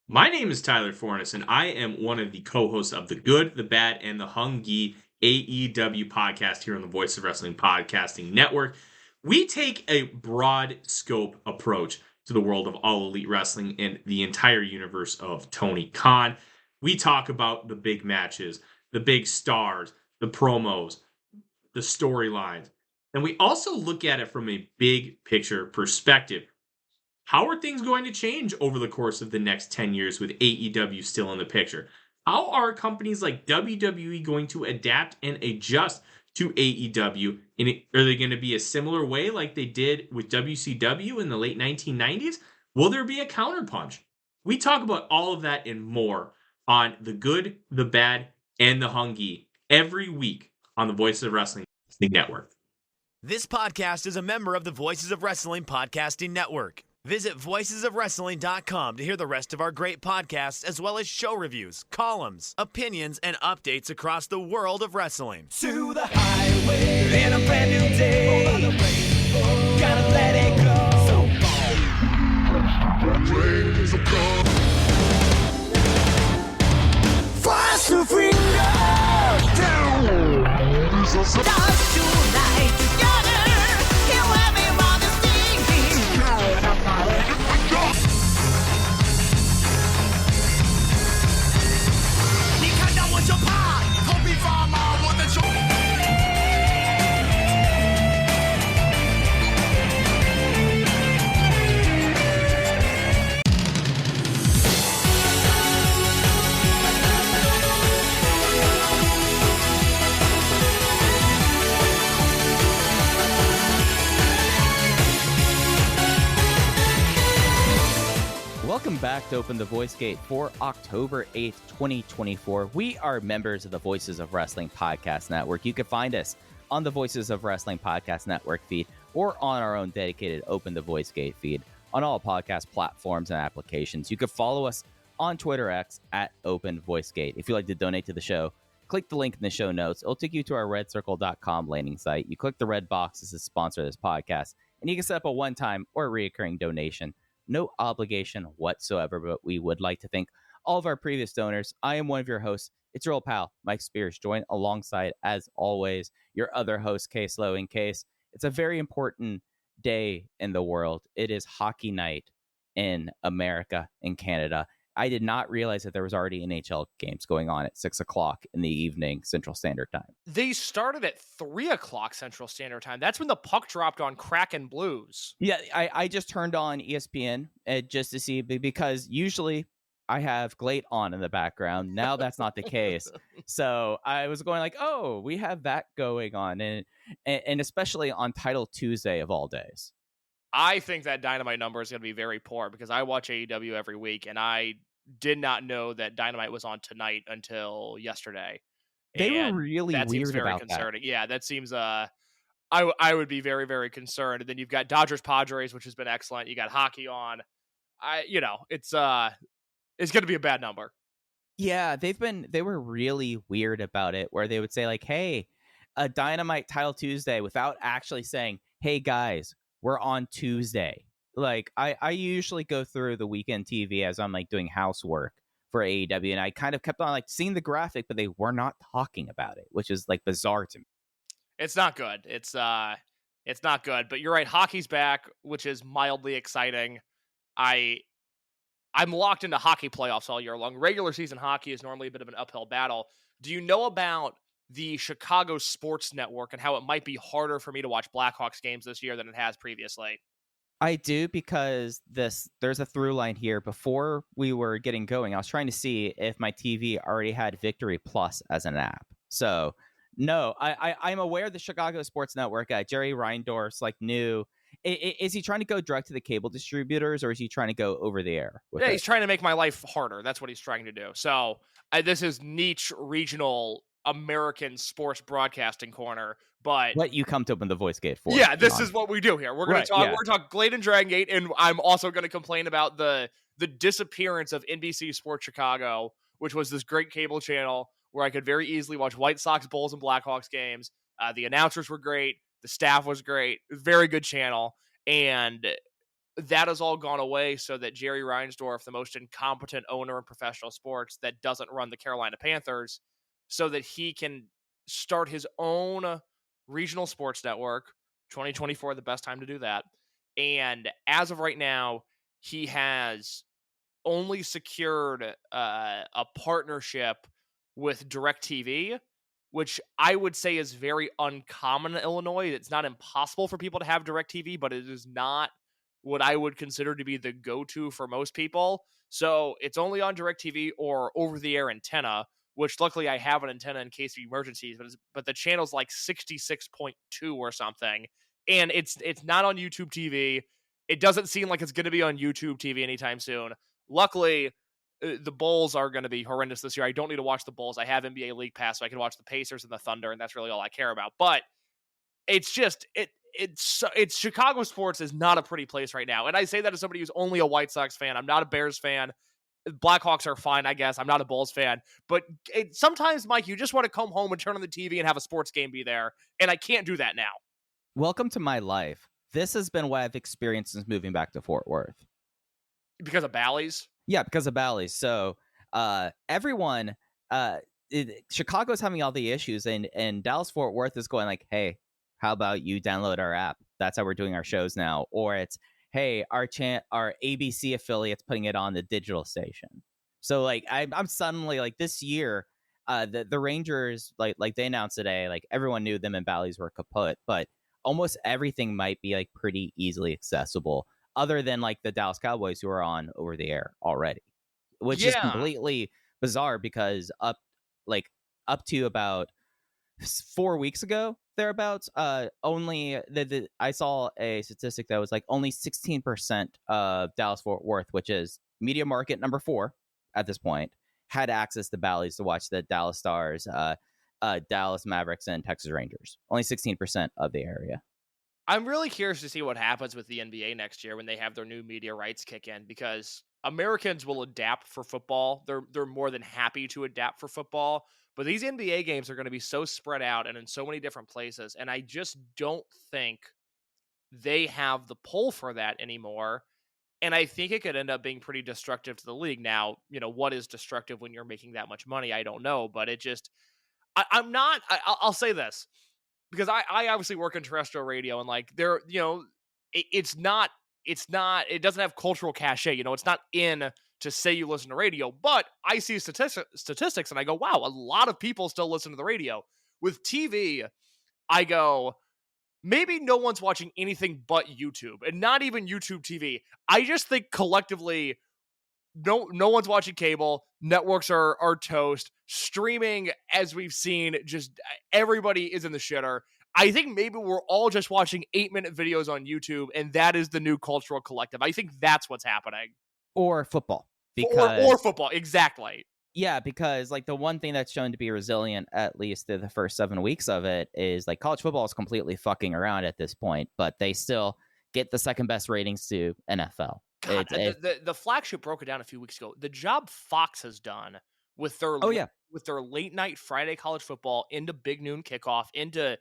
My name is Tyler Fornes, and I am one of the co-hosts of the Good, the Bad, and the Hungy AEW podcast here on the Voice of Wrestling Podcasting Network. We take a broad scope approach to the world of All Elite Wrestling and the entire universe of Tony Khan. We talk about the big matches, the big stars, the promos, the storylines, and we also look at it from a big picture perspective. How are things going to change over the course of the next 10 years with AEW still in the picture? How are companies like WWE going to adapt and adjust to AEW? Are they going to be a similar way like they did with WCW in the late 1990s? Will there be a counterpunch? We talk about all of that and more on The Good, the Bad, and the Hungy every week on the Voices of Wrestling Network. This podcast is a member of the Voices of Wrestling Podcasting Network. Visit voicesofwrestling.com to hear the rest of our great podcasts, as well as show reviews, columns, opinions, and updates across the world of wrestling. To the highway in a brand new day. Gotta let it go. So fast to finger down. Dance tonight together. Here everyone is singing. 你看到我就怕，头皮发麻，我的手。Welcome back to Open the Voice Gate for October 8th, 2024. We are members of the Voices of Wrestling Podcast Network. You can find us on the Voices of Wrestling Podcast Network feed or on our own dedicated Open the Voice Gate feed on all podcast platforms and applications. You can follow us on Twitter X at Open Voice Gate. If you'd like to donate to the show, click the link in the show notes. It'll take you to our redcircle.com landing site. You click the red boxes to sponsor this podcast, and you can set up a one-time or recurring donation. No obligation whatsoever, but we would like to thank all of our previous donors. I am one of your hosts. It's your old pal, Mike Spears, joined alongside, as always, your other host, Case Lowe. In case it's a very important day in the world. It is hockey night in America and Canada. I did not realize that there was already NHL games going on at 6 o'clock in the evening Central Standard Time. They started at 3 o'clock Central Standard Time. That's when the puck dropped on Kraken Blues. Yeah, I just turned on ESPN just to see, because usually I have GLEAT on in the background. Now that's not the case. So I was going like, oh, we have that going on. And especially on Title Tuesday of all days. I think that Dynamite number is going to be very poor because I watch AEW every week, and I did not know that Dynamite was on tonight until yesterday. They and were really that seems weird very about concerning. that. Yeah, that seems I would be very, very concerned. And then you've got Dodgers Padres, which has been excellent. You got hockey on. It's going to be a bad number. Yeah, they were really weird about it, where they would say like, hey, a Dynamite Title Tuesday, without actually saying, hey guys, we're on Tuesday. Like I usually go through the weekend TV as I'm like doing housework for AEW, and I kind of kept on like seeing the graphic, but they were not talking about it, which is like bizarre to me. It's not good. It's not good, but you're right. Hockey's back, which is mildly exciting. I'm locked into hockey playoffs all year long. Regular season hockey is normally a bit of an uphill battle. Do you know about the Chicago Sports Network and how it might be harder for me to watch Blackhawks games this year than it has previously? I do, because there's a through line here. Before we were getting going, I was trying to see if my TV already had Victory Plus as an app. So no, I'm aware of the Chicago Sports Network. Jerry Reindorf's like new. Is he trying to go direct to the cable distributors, or is he trying to go over the air? Yeah, he's trying to make my life harder. That's what he's trying to do. So this is niche regional American sports broadcasting corner, but what you come to Open the Voice Gate for. Yeah, this is what we do here. We're going to talk. Yeah. We're going to talk GLEAT and Dragongate, and I'm also going to complain about the disappearance of NBC Sports Chicago, which was this great cable channel where I could very easily watch White Sox, Bulls, and Blackhawks games. The announcers were great. The staff was great. Very good channel. And that has all gone away so that Jerry Reinsdorf, the most incompetent owner in professional sports that doesn't run the Carolina Panthers, so that he can start his own regional sports network. 2024, the best time to do that. And as of right now, he has only secured a partnership with DirecTV, which I would say is very uncommon in Illinois. It's not impossible for people to have DirecTV, but it is not what I would consider to be the go-to for most people. So it's only on DirecTV or over-the-air antenna, which luckily I have an antenna in case of emergencies, but the channel's like 66.2 or something, and it's not on YouTube TV. It doesn't seem like it's going to be on YouTube TV anytime soon. Luckily, the Bulls are going to be horrendous this year. I don't need to watch the Bulls. I have NBA League Pass, so I can watch the Pacers and the Thunder, and that's really all I care about. But it's just it's Chicago sports is not a pretty place right now, and I say that as somebody who's only a White Sox fan. I'm not a Bears fan. Blackhawks are fine, I guess. I'm not a Bulls fan, but sometimes, Mike, you just want to come home and turn on the TV and have a sports game be there, and I can't do that now. Welcome to my life. This has been what I've experienced since moving back to Fort Worth. Because of Bally's? Yeah, because of Bally's. So everyone, Chicago's having all the issues, and Dallas-Fort Worth is going like, hey, how about you download our app? That's how we're doing our shows now. Or it's, hey, our ABC affiliate's putting it on the digital station. So like I'm suddenly like this year, the Rangers like they announced today, like everyone knew them and Bally's were kaput, but almost everything might be like pretty easily accessible, other than like the Dallas Cowboys who are on over the air already, which is completely bizarre because up to about 4 weeks ago, thereabouts, only I saw a statistic that was like only 16% of Dallas-Fort Worth, which is media market number 4 at this point, had access to Bally's to watch the Dallas Stars, Dallas Mavericks, and Texas Rangers. Only 16% of the area. I'm really curious to see what happens with the NBA next year when they have their new media rights kick in, because Americans will adapt for football. They're more than happy to adapt for football. But these NBA games are going to be so spread out and in so many different places, and I just don't think they have the pull for that anymore. And I think it could end up being pretty destructive to the league. Now, what is destructive when you're making that much money? I don't know, but it just, I'll say this, because I obviously work in terrestrial radio, and like it doesn't have cultural cachet. It's not in to say you listen to radio, but I see statistics and I go, wow, a lot of people still listen to the radio. With TV, I go, maybe no one's watching anything but YouTube, and not even YouTube TV. I just think collectively, no one's watching cable. Networks are toast. Streaming, as we've seen, just everybody is in the shitter. I think maybe we're all just watching 8-minute videos on YouTube, and that is the new cultural collective. I think that's what's happening. Or football. Or football, exactly. Yeah, because like the one thing that's shown to be resilient, at least through the first 7 weeks of it, is like college football is completely fucking around at this point, but they still get the second best ratings to NFL. God, the flagship broke it down a few weeks ago. The job Fox has done with their with their late night Friday college football into Big Noon kickoff, into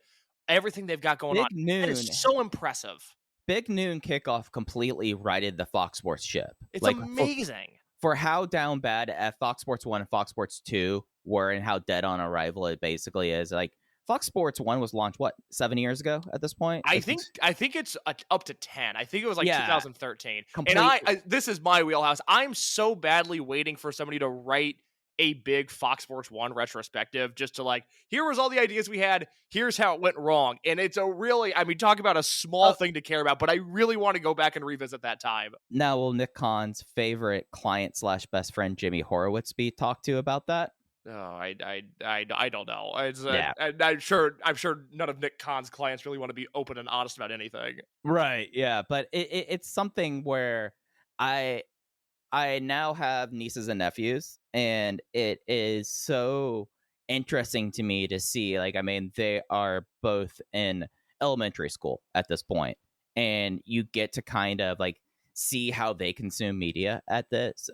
everything they've got going on. Noon. That is so impressive. Big Noon kickoff completely righted the Fox Sports ship. It's amazing. For how down bad Fox Sports 1 and Fox Sports 2 were, and how dead on arrival it basically is. Like Fox Sports 1 was launched 7 years ago at this point. I think it's up to 10. I think it was 2013. Completely. And this is my wheelhouse. I'm so badly waiting for somebody to write a big Fox Sports 1 retrospective, just to like, here was all the ideas we had, here's how it went wrong. And it's talk about a small thing to care about, but I really want to go back and revisit that time. Now, will Nick Khan's favorite client / best friend Jimmy Horowitz be talked to about that? Oh, I don't know. Yeah. I'm sure none of Nick Khan's clients really want to be open and honest about anything. Right. Yeah, but it's something where I now have nieces and nephews, and it is so interesting to me to see, they are both in elementary school at this point, and you get to kind of see how they consume media at this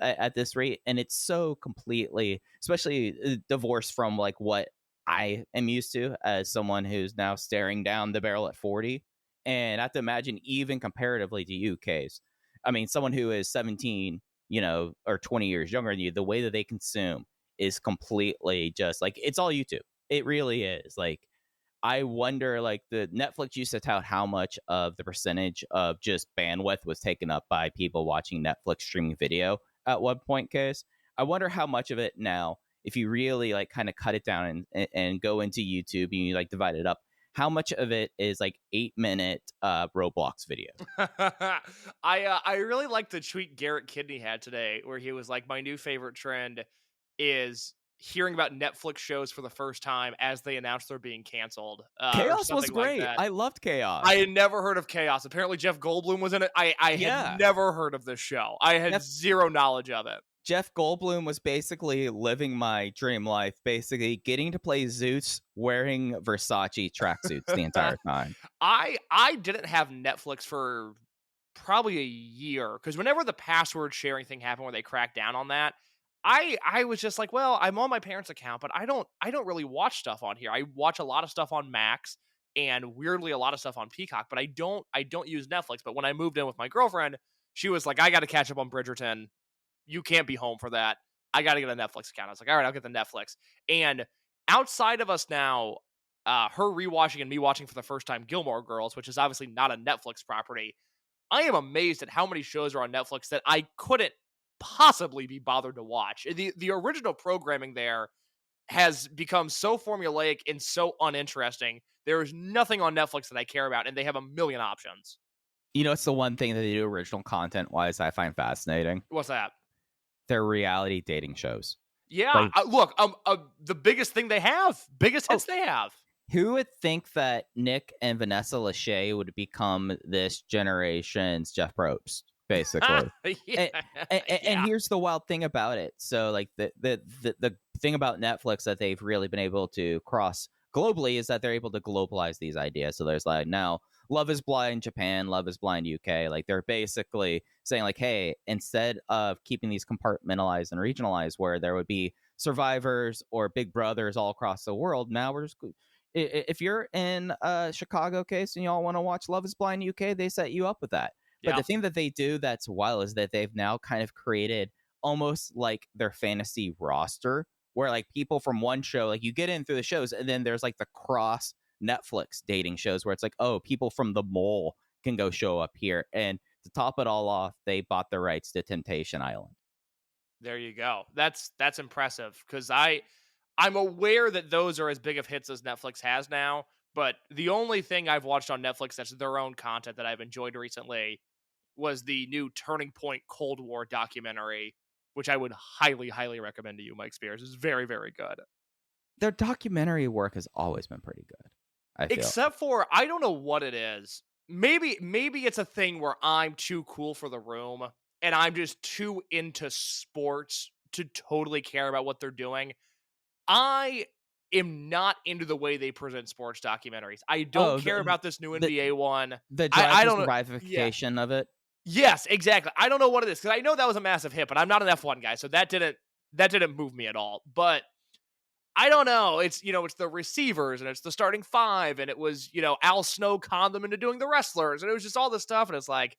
rate, and it's so completely, especially divorced from what I am used to as someone who's now staring down the barrel at 40, and I have to imagine even comparatively to you, Case, I mean, someone who is 17, or 20 years younger than you, the way that they consume is completely just like, it's all YouTube. It really is. Like, I wonder, like, the Netflix used to tout how much of the percentage of just bandwidth was taken up by people watching Netflix streaming video at one point, Case. I wonder how much of it now, if you really like kind of cut it down and go into YouTube and you like divide it up, how much of it is like 8-minute Roblox videos? I really like the tweet Garrett Kidney had today, where he was like, my new favorite trend is hearing about Netflix shows for the first time as they announce they're being canceled. Chaos was great. Like, I loved Chaos. I had never heard of Chaos. Apparently Jeff Goldblum was in it. I had never heard of this show. I had zero knowledge of it. Jeff Goldblum was basically living my dream life, basically getting to play Zeus wearing Versace tracksuits the entire time. I didn't have Netflix for probably a year, because whenever the password sharing thing happened where they cracked down on that, I was just like, well, I'm on my parents' account, but I don't really watch stuff on here. I watch a lot of stuff on Max and weirdly a lot of stuff on Peacock, but I don't use Netflix. But when I moved in with my girlfriend, she was like, I got to catch up on Bridgerton. You can't be home for that. I got to get a Netflix account. I was like, all right, I'll get the Netflix. And outside of us now, her rewatching and me watching for the first time Gilmore Girls, which is obviously not a Netflix property, I am amazed at how many shows are on Netflix that I couldn't possibly be bothered to watch. The original programming there has become so formulaic and so uninteresting. There is nothing on Netflix that I care about, and they have a million options. It's the one thing that they do original content-wise I find fascinating. What's that? Their reality dating shows. Yeah, look, the biggest thing they have, biggest hits they have. Who would think that Nick and Vanessa Lachey would become this generation's Jeff Probst, basically? And here's the wild thing about it. So, like, the thing about Netflix that they've really been able to cross globally is that they're able to globalize these ideas. So there's like now Love is Blind Japan, Love is Blind UK. Like, they're basically saying like, hey, instead of keeping these compartmentalized and regionalized where there would be Survivors or Big Brothers all across the world, now we're just, if you're in Chicago case and y'all want to watch Love is Blind UK, they set you up with that. But the thing that they do that's wild is that they've now kind of created almost like their fantasy roster where like people from one show, like you get in through the shows and then there's like the cross Netflix dating shows where it's like, oh, people from The Mole can go show up here. And to top it all off, they bought the rights to Temptation Island. There you go. That's impressive, because I'm aware that those are as big of hits as Netflix has now, but the only thing I've watched on Netflix that's their own content that I've enjoyed recently was the new Turning Point Cold War documentary, which I would highly, highly recommend to you, Mike Spears. It's very, very good. Their documentary work has always been pretty good, I feel. Except for, I don't know what it is. Maybe it's a thing where I'm too cool for the room and I'm just too into sports to totally care about what they're doing. I am not into the way they present sports documentaries. I don't care about this new NBA one. The drive-ification of it. Yes, exactly. I don't know what it is, because I know that was a massive hit, but I'm not an F1 guy, so that didn't move me at all. But I don't know. It's it's the receivers and it's the starting five, and it was Al Snow conned them into doing the wrestlers, and it was just all this stuff, and it's like,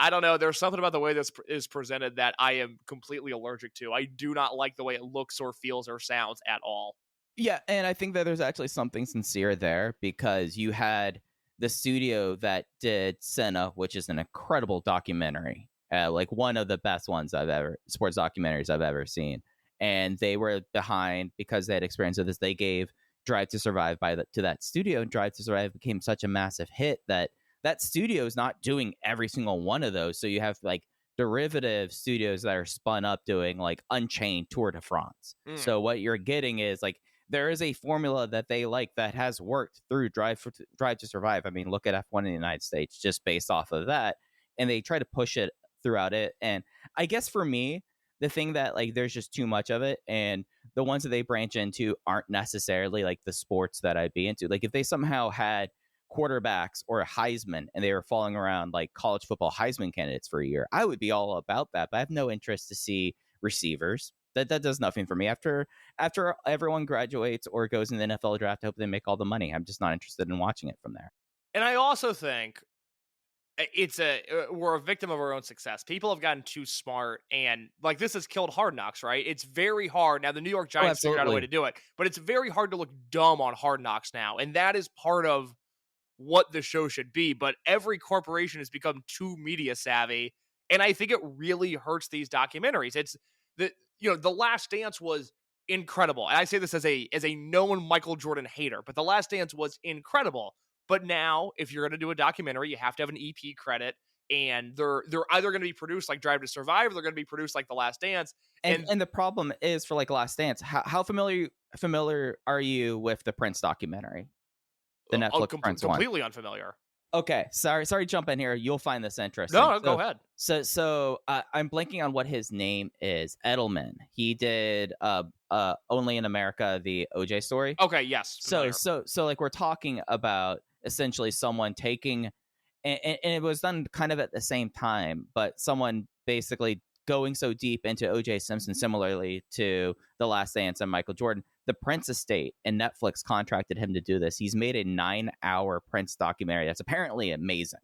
I don't know. There's something about the way this is presented that I am completely allergic to. I do not like the way it looks or feels or sounds at all. Yeah, and I think that there's actually something sincere there, because you had the studio that did Senna, which is an incredible documentary, like one of the best ones sports documentaries I've ever seen. And they were behind, because they had experience with this, they gave Drive to Survive to that studio, and Drive to Survive became such a massive hit that studio is not doing every single one of those. So you have like derivative studios that are spun up doing like Unchained, Tour de France. So what you're getting is like, there is a formula that they like that has worked through Drive to Survive. I mean, look at F1 in the United States just based off of that. And they try to push it throughout it. And I guess for me, the thing that like there's just too much of it, and the ones that they branch into aren't necessarily like the sports that I'd be into. Like if they somehow had quarterbacks or a Heisman and they were following around like college football Heisman candidates for a year, I would be all about that. But I have no interest to see receivers. That does nothing for me. After everyone graduates or goes in the NFL draft, I hope they make all the money. I'm just not interested in watching it from there. And I also think, we're a victim of our own success. People have gotten too smart, and like this has killed Hard Knocks, right? It's very hard now. The New York Giants figured out a way to do it, but it's very hard to look dumb on Hard Knocks now, and that is part of what the show should be. But every corporation has become too media savvy, and I think it really hurts these documentaries. It's The Last Dance was incredible, and I say this as a known Michael Jordan hater, but The Last Dance was incredible. But now, if you're going to do a documentary, you have to have an EP credit, and they're either going to be produced like Drive to Survive, or they're going to be produced like The Last Dance. And the problem is for like Last Dance, how familiar are you with the Prince documentary, the Netflix Prince one? Completely unfamiliar. Okay, sorry to jump in here. You'll find this interesting. No, go ahead. So I'm blanking on what his name is. Edelman. He did Only in America, the OJ story. Okay, yes. So like we're talking about essentially someone taking, and it was done kind of at the same time, but someone basically going so deep into OJ Simpson, similarly to The Last Dance and Michael Jordan. The Prince estate and Netflix contracted him to do this. He's made a 9-hour Prince documentary that's apparently amazing,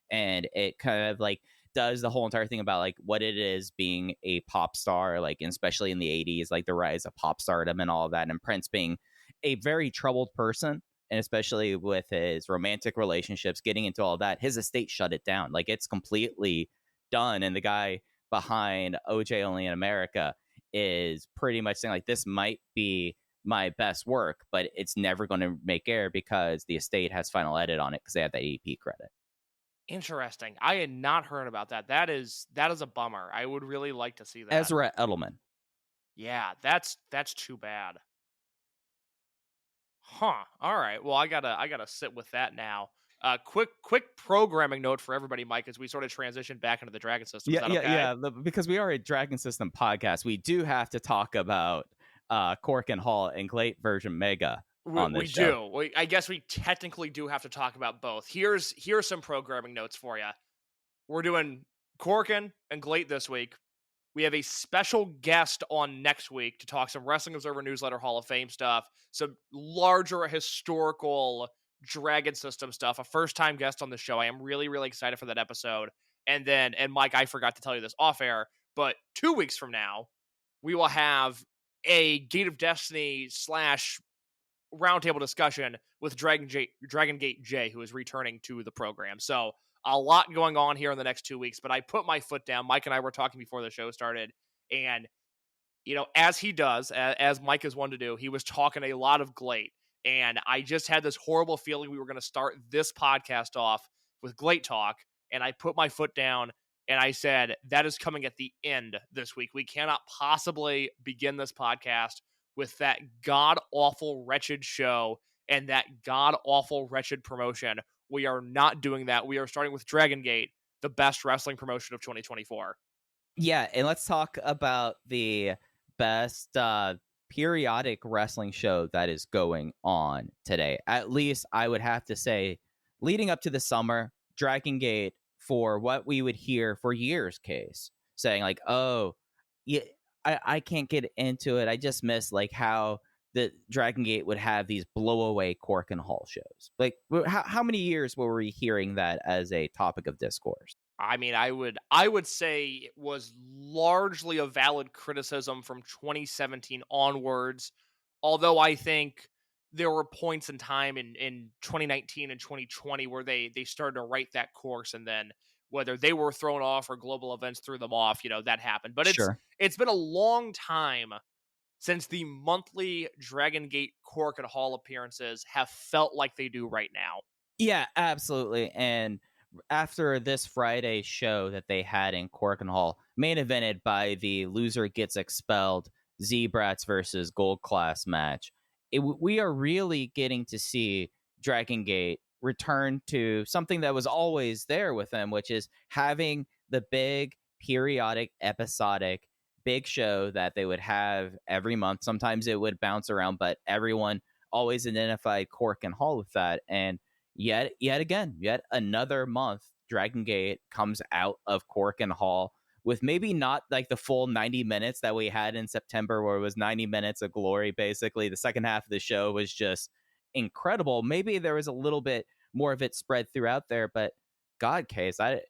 and it kind of like does the whole entire thing about like what it is being a pop star, like especially in the 80s, like the rise of pop stardom and all of that, and Prince being a very troubled person, and especially with his romantic relationships, getting into all that. His estate shut it down. Like it's completely done, and the guy behind OJ Only in America is pretty much saying like, this might be my best work, but it's never going to make air because the estate has final edit on it because they have that EP credit. Interesting. I had not heard about that. That is a bummer. I would really like to see that. Ezra Edelman. Yeah, that's too bad. Huh. All right. Well, I gotta sit with that now. Quick programming note for everybody, Mike, as we sort of transition back into the Dragon System. Because we are a Dragon System podcast, we do have to talk about Korakuen Hall and GLEAT version Mega on this show. We do. I guess we technically do have to talk about both. Here's some programming notes for you. We're doing Korakuen and GLEAT this week. We have a special guest on next week to talk some Wrestling Observer Newsletter Hall of Fame stuff, some larger historical Dragon System stuff, a first-time guest on the show. I am really, really excited for that episode. And Mike, I forgot to tell you this off air, but 2 weeks from now, we will have a Gate of Destiny / roundtable discussion with Dragongate J, who is returning to the program. So a lot going on here in the next 2 weeks, but I put my foot down. Mike and I were talking before the show started, and as he does, as Mike is one to do, he was talking a lot of GLEAT. And I just had this horrible feeling we were going to start this podcast off with GLEAT talk. And I put my foot down and I said, that is coming at the end this week. We cannot possibly begin this podcast with that god-awful, wretched show and that god-awful, wretched promotion. We are not doing that. We are starting with Dragongate, the best wrestling promotion of 2024. Yeah, and let's talk about the best periodic wrestling show that is going on today. At least I would have to say, leading up to the summer, Dragongate, for what we would hear for years, Case, saying like, oh, yeah, I can't get into it. I just miss like how the Dragongate would have these blowaway Korakuen Hall shows. Like, how many years were we hearing that as a topic of discourse? I mean, I would say it was largely a valid criticism from 2017 onwards, although I think there were points in time in 2019 and 2020 where they started to write that course, and then whether they were thrown off or global events threw them off, that happened. But it's been a long time since the monthly Dragongate Korakuen Hall appearances have felt like they do right now. Yeah, absolutely. And after this Friday's show that they had in Korakuen Hall, main evented by the loser gets expelled Z-Brats versus Gold Class match, we are really getting to see Dragongate return to something that was always there with them, which is having the big, periodic, episodic, big show that they would have every month. Sometimes it would bounce around, but everyone always identified Korakuen Hall with that. And yet another month, Dragongate comes out of Korakuen Hall with maybe not like the full 90 minutes that we had in September, where it was 90 minutes of glory. Basically, the second half of the show was just incredible. Maybe there was a little bit more of it spread throughout there, but God, Case, I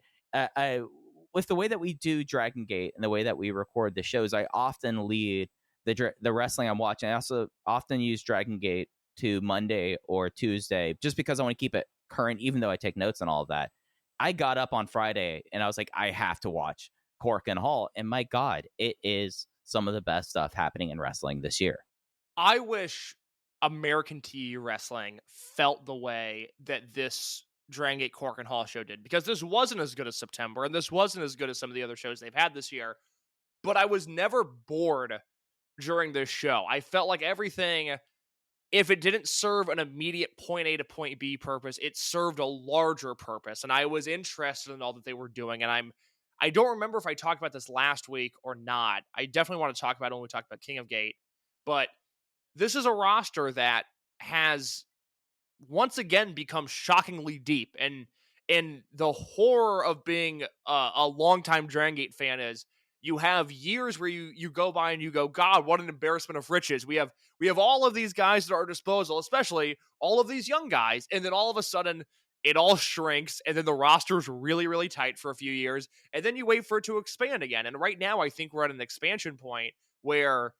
with the way that we do Dragon Gate and the way that we record the shows, I often lead the wrestling I'm watching. I also often use Dragon Gate to Monday or Tuesday just because I want to keep it current, even though I take notes and all of that. I got up on Friday and I was like, I have to watch Korakuen Hall, and my God, it is some of the best stuff happening in wrestling this year. I wish American TV wrestling felt the way that this Dragongate Korakuen Hall show did, because this wasn't as good as September, and this wasn't as good as some of the other shows they've had this year, but I was never bored during this show. I felt like everything, if it didn't serve an immediate point A to point B purpose, it served a larger purpose, and I was interested in all that they were doing, and I don't remember if I talked about this last week or not. I definitely want to talk about it when we talk about King of Gate, but this is a roster that has once again become shockingly deep, and the horror of being a longtime Dragon Gate fan is you have years where you go by and you go, God, what an embarrassment of riches. We have all of these guys at our disposal, especially all of these young guys, and then all of a sudden it all shrinks, and then the roster's really, really tight for a few years, and then you wait for it to expand again. And right now I think we're at an expansion point where,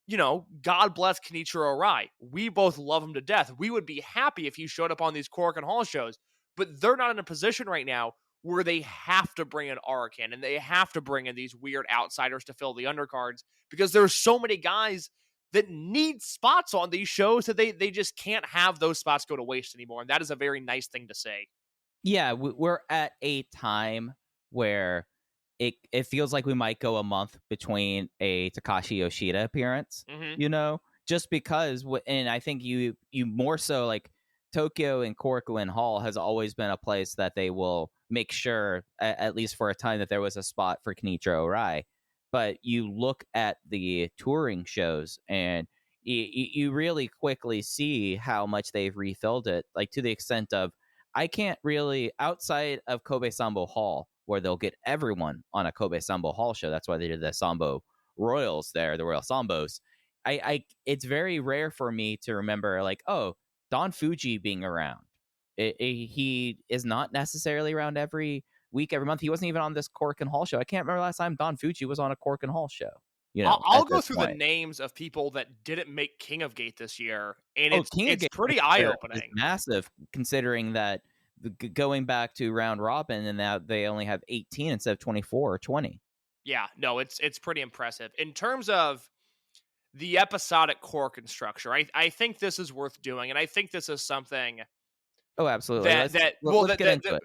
you know, God bless Kenichiro Arai. We both love him to death. We would be happy if he showed up on these Korakuen Hall shows, but they're not in a position right now where they have to bring in Arakan and they have to bring in these weird outsiders to fill the undercards, because there's so many guys that need spots on these shows that they just can't have those spots go to waste anymore. And that is a very nice thing to say. Yeah, we're at a time where it feels like we might go a month between a Takashi Yoshida appearance, Mm-hmm. you know, just because, and I think you more so like Tokyo and Korakuen Hall has always been a place that they will make sure, at least for a time, that there was a spot for Kenichiro Arai. But you look at the touring shows and you really quickly see how much they've refilled it, like to the extent of, I can't really, outside of Kobe Sambo Hall, where they'll get everyone on a Kobe Sambo Hall show. That's why they did the Sambo Royals there, the Royal Sambos. It's very rare for me to remember, like, oh, Don Fuji being around. He is not necessarily around every week, every month. He wasn't even on this Korakuen Hall show. I can't remember last time Don Fuji was on a Korakuen Hall show. You know, I'll go through the names of people that didn't make King of Gate this year, and it's pretty eye-opening. Massive, considering that going back to round robin, and now they only have 18 instead of 24 or 20. Yeah, no, it's pretty impressive. In terms of the episodic Korakuen structure, I think this is worth doing, and I think this is something. Oh, absolutely. Let's get into it.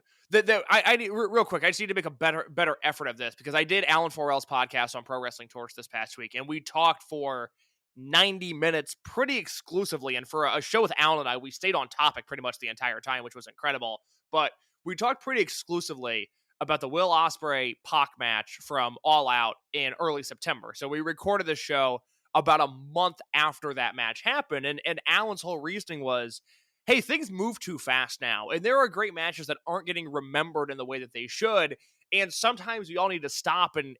I need, real quick, I just need to make a better effort of this, because I did Alan Forel's podcast on Pro Wrestling Torch this past week, and we talked for 90 minutes pretty exclusively. And for a show with Alan and I, we stayed on topic pretty much the entire time, which was incredible. But we talked pretty exclusively about the Will Ospreay Pac match from All Out in early September. So we recorded this show about a month after that match happened. And Alan's whole reasoning was, hey, things move too fast now, and there are great matches that aren't getting remembered in the way that they should, and sometimes we all need to stop and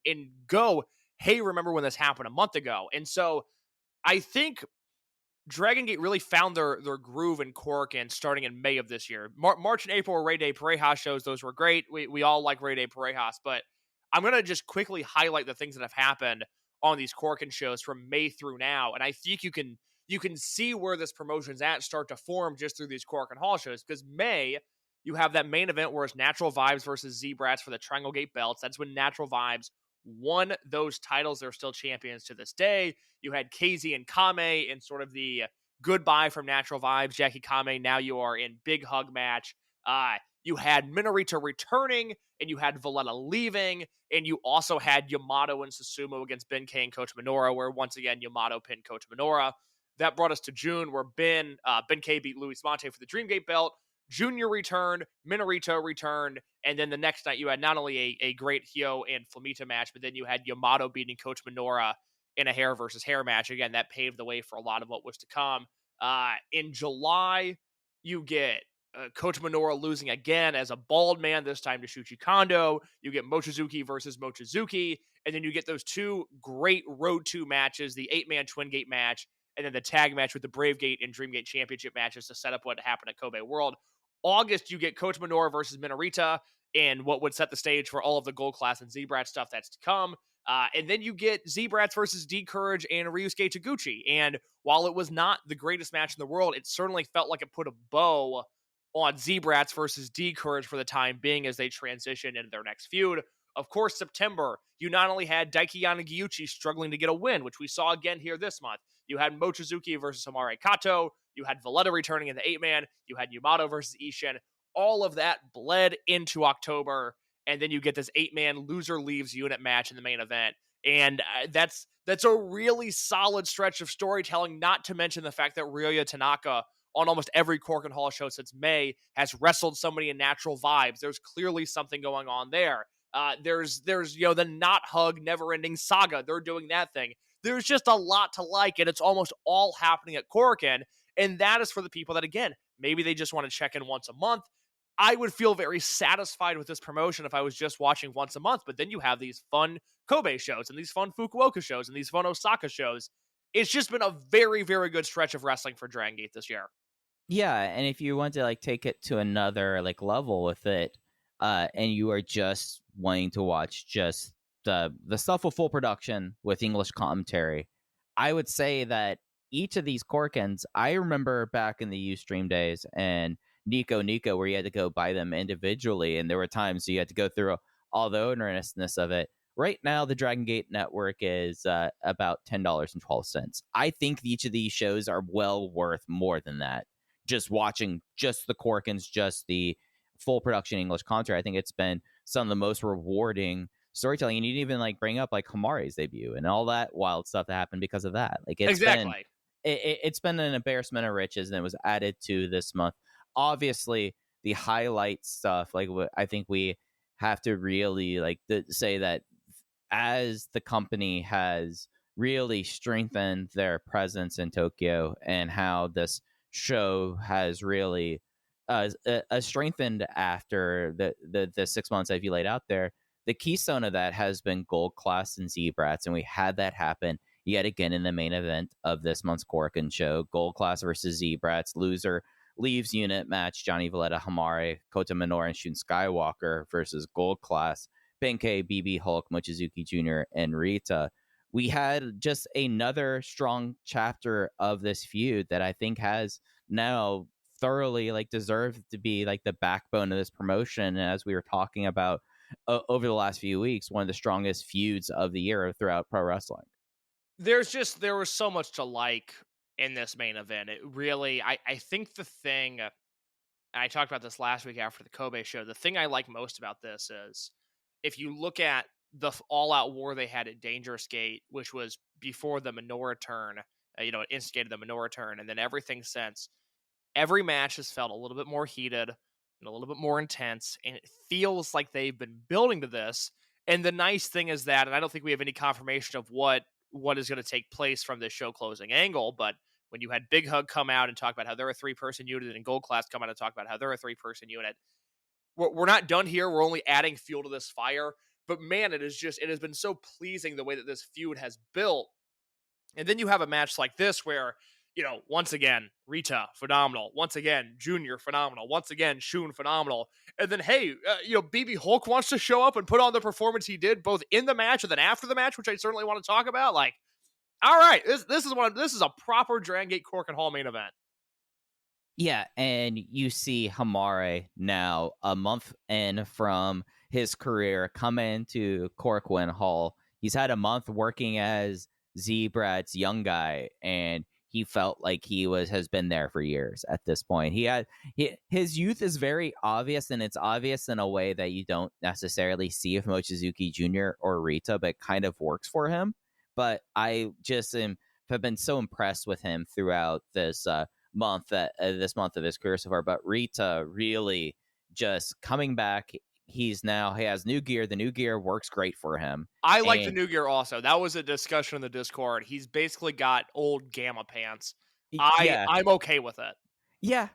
go, hey, remember when this happened a month ago? And so I think Dragon Gate really found their groove in Korakuen starting in May of this year. March and April were Rey de Parejas shows. Those were great. We all like Rey de Parejas, but I'm going to just quickly highlight the things that have happened on these Korakuen shows from May through now, and I think you can see where this promotion's at start to form just through these Korakuen Hall shows. Because May, you have that main event where it's Natural Vibes versus Z-Brats for the Triangle Gate belts. That's when Natural Vibes won those titles. They're still champions to this day. You had KZ and Kame in sort of the goodbye from Natural Vibes. Jackie Kame, now you are in big hug match. You had Minorita returning, and you had Valletta leaving, and you also had Yamato and Susumu against Ben K and Coach Minoura, where once again Yamato pinned Coach Minoura. That brought us to June, where Ben K beat Luis Mante for the Dreamgate belt. Junior returned, Minorita returned, and then the next night you had not only a great Hyo and Flamita match, but then you had Yamato beating Coach Minoura in a hair versus hair match. Again, that paved the way for a lot of what was to come. In July, you get Coach Minoura losing again as a bald man, this time to Shuichi Kondo. You get Mochizuki versus Mochizuki, and then you get those two great Road 2 matches, the 8-man Twin Gate match, and then the tag match with the Brave Gate and Dream Gate championship matches to set up what happened at Kobe World. August, you get Kota Minoura versus Minorita and what would set the stage for all of the Gold Class and Z-Brat stuff that's to come. And then you get Z-Brats versus D-Courage and Ryusuke Taguchi. And while it was not the greatest match in the world, it certainly felt like it put a bow on Z-Brats versus D-Courage for the time being as they transition into their next feud. Of course, September, you not only had Daiki Yanagiuchi struggling to get a win, which we saw again here this month. You had Mochizuki versus Hamare Kato. You had Valletta returning in the 8-man. You had Yamato versus Ishin. All of that bled into October, and then you get this 8-man loser leaves unit match in the main event. And that's a really solid stretch of storytelling, not to mention the fact that Ryoya Tanaka on almost every Korakuen Hall show since May has wrestled somebody in Natural Vibes. There's clearly something going on there. There's the not hug never ending saga. They're doing that thing. There's just a lot to like, and it's almost all happening at Korakuen. And that is for the people that, again, maybe they just want to check in once a month. I would feel very satisfied with this promotion if I was just watching once a month. But then you have these fun Kobe shows and these fun Fukuoka shows and these fun Osaka shows. It's just been a very, very good stretch of wrestling for Dragongate this year. Yeah, and if you want to take it to another level with it, and you are just wanting to watch just the stuff with full production with English commentary, I would say that each of these Korakuens, I remember back in the Ustream days and Nico, where you had to go buy them individually, and there were times you had to go through all the earnestness of it. Right now, the Dragongate network is about $10.12. I think each of these shows are well worth more than that. Just watching just the Korakuens, just the full production English commentary, I think it's been some of the most rewarding storytelling. And you didn't even bring up Hamare's debut and all that wild stuff that happened because of that. Exactly. It's been an embarrassment of riches, and it was added to this month. Obviously, the highlight stuff, I think we have to really say that as the company has really strengthened their presence in Tokyo and how this show has really strengthened after the 6 months that you laid out there. The keystone of that has been Gold Class and Z-Brats, and we had that happen yet again in the main event of this month's Korakuen show. Gold Class versus Z-Brats. Loser leaves unit match Johnny Valletta, Hamare, Kota Minoura, and Shun Skywalker versus Gold Class, Benkei, BB Hulk, Mochizuki Jr., and Rita. We had just another strong chapter of this feud that I think has now thoroughly deserved to be the backbone of this promotion. And as we were talking about over the last few weeks, one of the strongest feuds of the year throughout pro wrestling. There was so much to like in this main event. It really, I think the thing, and I talked about this last week after the Kobe show, the thing I like most about this is if you look at the all-out war they had at Dangerous Gate, which was before the Minoura turn, it instigated the Minoura turn, and then everything since, every match has felt a little bit more heated and a little bit more intense, and it feels like they've been building to this. And the nice thing is that, and I don't think we have any confirmation of what is going to take place from this show closing angle, but when you had Big Hug come out and talk about how they're a 3-person unit, and Gold Class come out and talk about how they're a 3-person unit, we're not done here. We're only adding fuel to this fire. But man, it has been so pleasing the way that this feud has built. And then you have a match like this where, once again, Rita, phenomenal. Once again, Junior, phenomenal. Once again, Shun, phenomenal. And then, hey, BB Hulk wants to show up and put on the performance he did both in the match and then after the match, which I certainly want to talk about. All right, this is a proper Dragongate Korakuen Hall main event. Yeah, and you see Hamare now a month in from his career come into Korakuen Hall. He's had a month working as Z-Brat's young guy, and he felt like he has been there for years at this point. His youth is very obvious, and it's obvious in a way that you don't necessarily see with Mochizuki Jr. or Rita, but it kind of works for him. But I just have been so impressed with him throughout this month of his career so far. But Rita really just coming back. He has new gear. The new gear works great for him. I like the new gear also. That was a discussion in the Discord. He's basically got old Gamma pants. I'm okay with it. Yeah.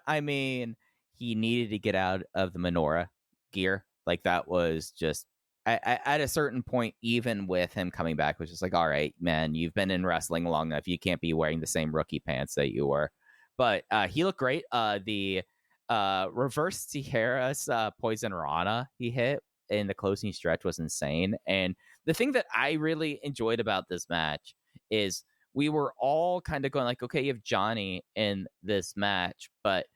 I mean, he needed to get out of the Minoura gear. That was just at a certain point, even with him coming back, was just all right, man, you've been in wrestling long enough. You can't be wearing the same rookie pants that you were. But he looked great. The Reverse Sierra's Poison Rana he hit in the closing stretch was insane. And the thing that I really enjoyed about this match is we were all kind of going like, okay, you have Johnny in this match, but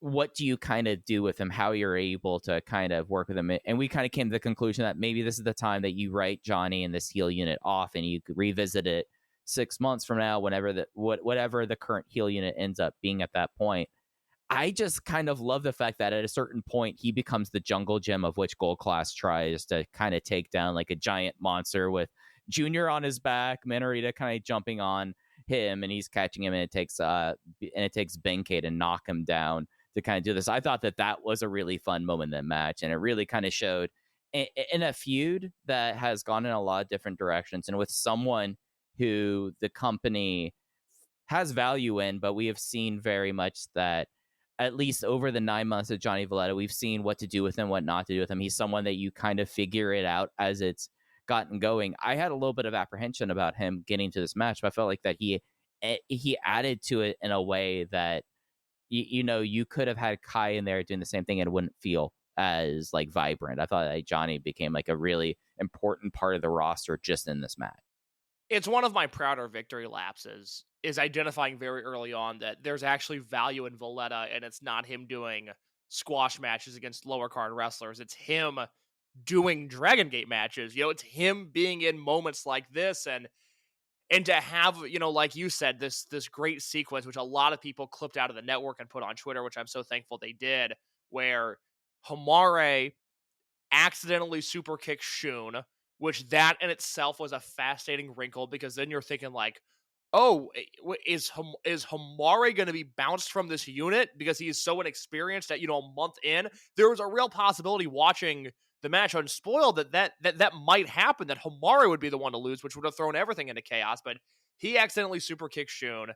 what do you kind of do with him? How you're able to kind of work with him? And we kind of came to the conclusion that maybe this is the time that you write Johnny and this heel unit off, and you could revisit it 6 months from now, whenever whatever the current heel unit ends up being at that point. I just kind of love the fact that at a certain point he becomes the jungle gym of which Gold Class tries to kind of take down like a giant monster with Junior on his back, Minorita kind of jumping on him, and he's catching him, and it takes Benkei to knock him down to kind of do this. I thought that was a really fun moment in the match, and it really kind of showed in a feud that has gone in a lot of different directions, and with someone who the company has value in, but we have seen very much that at least over the 9 months of Johnny Valletta, we've seen what to do with him, what not to do with him. He's someone that you kind of figure it out as it's gotten going. I had a little bit of apprehension about him getting to this match, but I felt like that he added to it in a way that you could have had Kai in there doing the same thing and it wouldn't feel as like vibrant. I thought that Johnny became like a really important part of the roster just in this match. It's one of my prouder victory lapses, is identifying very early on that there's actually value in Valletta, and it's not him doing squash matches against lower card wrestlers. It's him doing Dragongate matches. It's him being in moments like this, and to have, like you said, this great sequence, which a lot of people clipped out of the network and put on Twitter, which I'm so thankful they did, where Hamare accidentally super kicks Shun, which that in itself was a fascinating wrinkle, because then you're thinking like, oh, is Hamare going to be bounced from this unit because he is so inexperienced that, a month in? There was a real possibility watching the match unspoiled that might happen, that Hamare would be the one to lose, which would have thrown everything into chaos. But he accidentally super kicks Shun.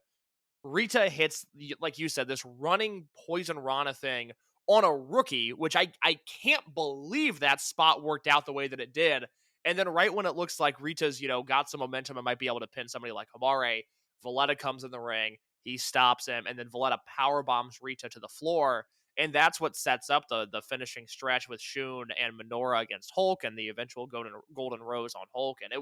Rita hits, like you said, this running Poison Rana thing on a rookie, which I can't believe that spot worked out the way that it did. And then right when it looks like Rita's, got some momentum and might be able to pin somebody like Hamare, Valletta comes in the ring, he stops him, and then Valletta powerbombs Rita to the floor. And that's what sets up the finishing stretch with Shun and Minoura against Hulk and the eventual Golden Rose on Hulk. And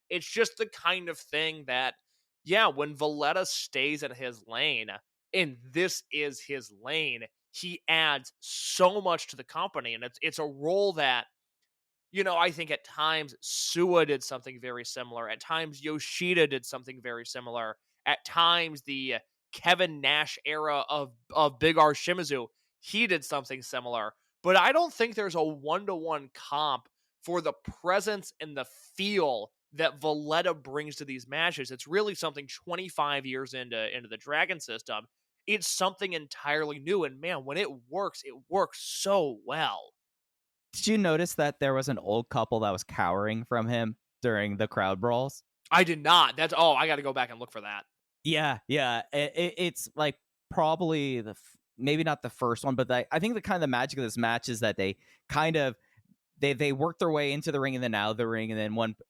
it's just the kind of thing that, yeah, when Valletta stays in his lane, and this is his lane, he adds so much to the company. And it's a role that, I think at times Suwa did something very similar. At times Yoshida did something very similar. At times the Kevin Nash era of Big R Shimizu, he did something similar. But I don't think there's a one-to-one comp for the presence and the feel that Valletta brings to these matches. It's really something 25 years into the Dragon system. It's something entirely new. And man, when it works so well. Did you notice that there was an old couple that was cowering from him during the crowd brawls? I did not. I got to go back and look for that. Yeah. It's like probably maybe not the first one, but I think the kind of the magic of this match is that they kind of they work their way into the ring and then out of the ring, and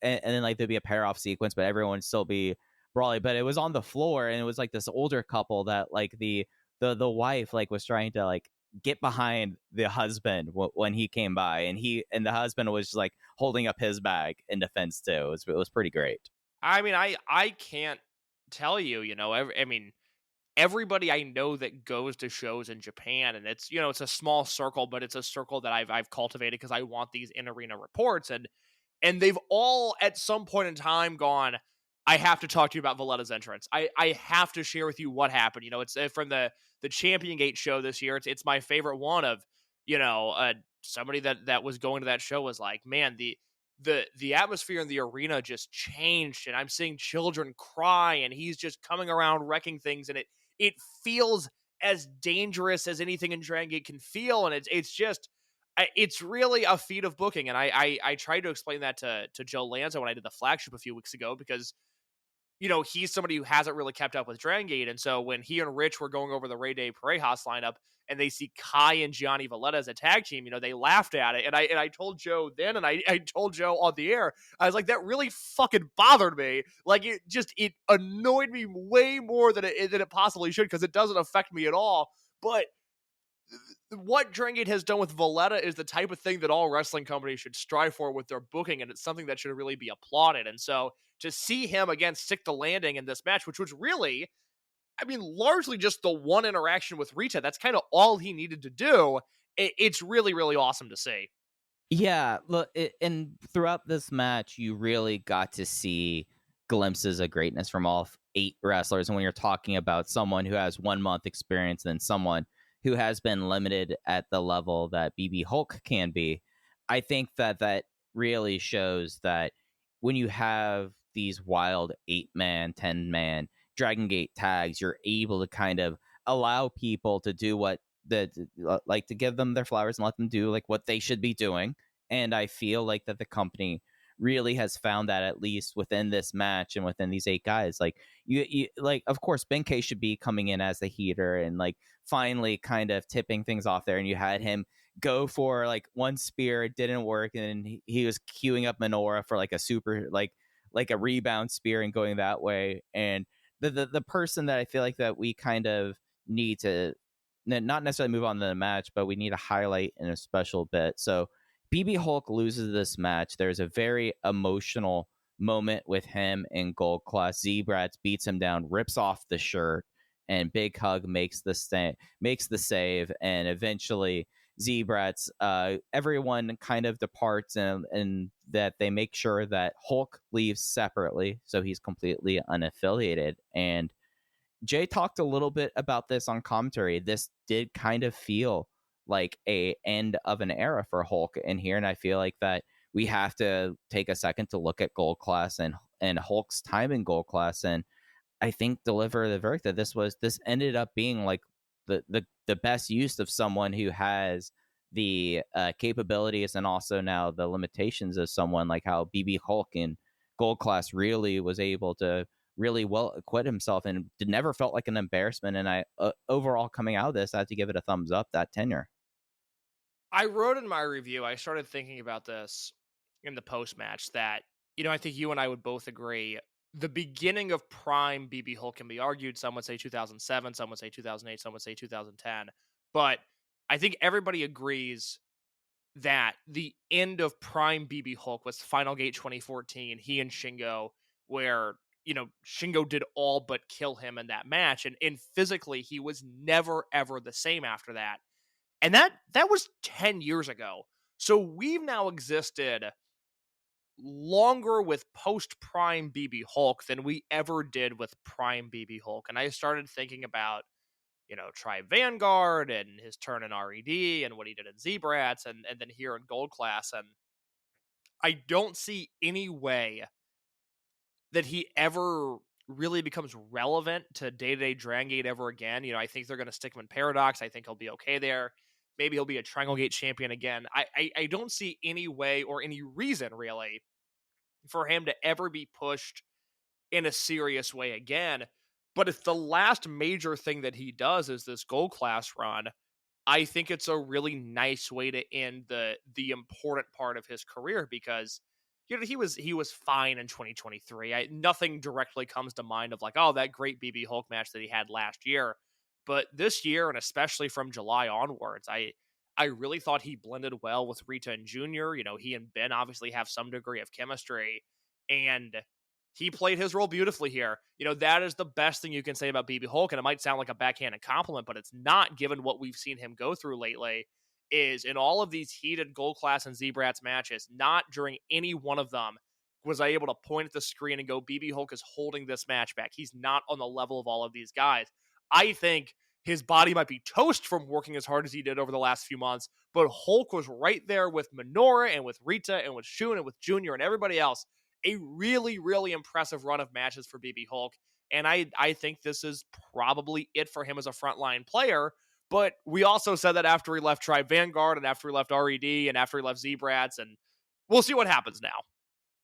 then like there'd be a pair off sequence, but everyone would still be brawling. But it was on the floor, and it was like this older couple that like the wife like was trying to like get behind the husband when he came by, and the husband was just like holding up his bag in defense too. It was pretty great. I mean, I can't tell you, everybody I know that goes to shows in Japan, and it's, it's a small circle, but it's a circle that I've cultivated because I want these in-arena reports, and they've all at some point in time gone, I have to talk to you about Valletta's entrance. I have to share with you what happened. It's from the Champion Gate show this year. It's my favorite one of, somebody that was going to that show was like, man, the atmosphere in the arena just changed, and I'm seeing children cry, and he's just coming around wrecking things, and it feels as dangerous as anything in Dragon Gate can feel, and it's really a feat of booking. And I tried to explain that to Joe Lanza when I did the flagship a few weeks ago, because he's somebody who hasn't really kept up with Dragon Gate. And so when he and Rich were going over the Rey de Parejas lineup and they see Kai and Gianni Valletta as a tag team, they laughed at it. And I told Joe then, and I told Joe on the air, I was like, that really fucking bothered me. Like, it annoyed me way more than it possibly should, because it doesn't affect me at all. But what Dragongate has done with Valletta is the type of thing that all wrestling companies should strive for with their booking, and it's something that should really be applauded. And so to see him again stick the landing in this match, which was really, I mean, largely just the one interaction with Rita, that's kind of all he needed to do. It's really, really awesome to see. Yeah, look, and throughout this match, you really got to see glimpses of greatness from all 8 wrestlers. And when you're talking about someone who has 1 month experience and someone who has been limited at the level that BB Hulk can be, I think that really shows that when you have these wild 8-man, 10-man Dragon Gate tags, you're able to kind of allow people to do what like to give them their flowers and let them do like what they should be doing. And I feel like that the company really has found that, at least within this match and within these 8 guys. Like you like, of course, Ben-K should be coming in as the heater and like finally kind of tipping things off there. And you had him go for like one spear, it didn't work, and he was queuing up Minoura for like a super like a rebound spear and going that way. And the person that I feel like that we kind of need to not necessarily move on to the match, but we need to highlight in a special bit. So BB Hulk loses this match. There's a very emotional moment with him in Gold Class. Z-Brats beats him down, rips off the shirt, and Big Hug makes the save, and eventually Z-Brats, everyone kind of departs, and that they make sure that Hulk leaves separately, so he's completely unaffiliated. And Jay talked a little bit about this on commentary. This did kind of feel like a end of an era for Hulk in here, and I feel like that we have to take a second to look at Gold Class and Hulk's time in Gold Class, and I think deliver the verdict that this ended up being like the best use of someone who has the capabilities and also now the limitations of someone, like how BB Hulk in Gold Class really was able to really well acquit himself and never felt like an embarrassment. And I overall coming out of this, I have to give it a thumbs up, that tenure. I wrote in my review, I started thinking about this in the post-match that, I think you and I would both agree the beginning of prime BB Hulk can be argued. Some would say 2007, some would say 2008, some would say 2010. But I think everybody agrees that the end of prime BB Hulk was Final Gate 2014, he and Shingo, where, Shingo did all but kill him in that match. And physically, he was never, ever the same after that. And that was 10 years ago. So we've now existed longer with post-prime BB Hulk than we ever did with prime BB Hulk. And I started thinking about, Tribe Vanguard and his turn in RED and what he did in Z-Brats and then here in Gold Class. And I don't see any way that he ever really becomes relevant to day-to-day Dragongate ever again. I think they're going to stick him in Paradox. I think he'll be okay there. Maybe he'll be a Triangle Gate champion again. I don't see any way or any reason, really, for him to ever be pushed in a serious way again. But if the last major thing that he does is this Gold Class run, I think it's a really nice way to end the important part of his career, because he was fine in 2023. Nothing directly comes to mind of like, oh, that great BB Hulk match that he had last year. But this year, and especially from July onwards, I really thought he blended well with Rita and Junior. He and Ben obviously have some degree of chemistry, and he played his role beautifully here. That is the best thing you can say about BB Hulk, and it might sound like a backhanded compliment, but it's not, given what we've seen him go through lately, is in all of these heated Gold Class and Z-Brats matches, not during any one of them was I able to point at the screen and go, BB Hulk is holding this match back. He's not on the level of all of these guys. I think his body might be toast from working as hard as he did over the last few months, but Hulk was right there with Minoura and with Rita and with Shun and with Junior and everybody else. A really, really impressive run of matches for BB Hulk. And I think this is probably it for him as a frontline player. But we also said that after he left Tribe Vanguard and after he left RED and after he left Z-Brats, and we'll see what happens now.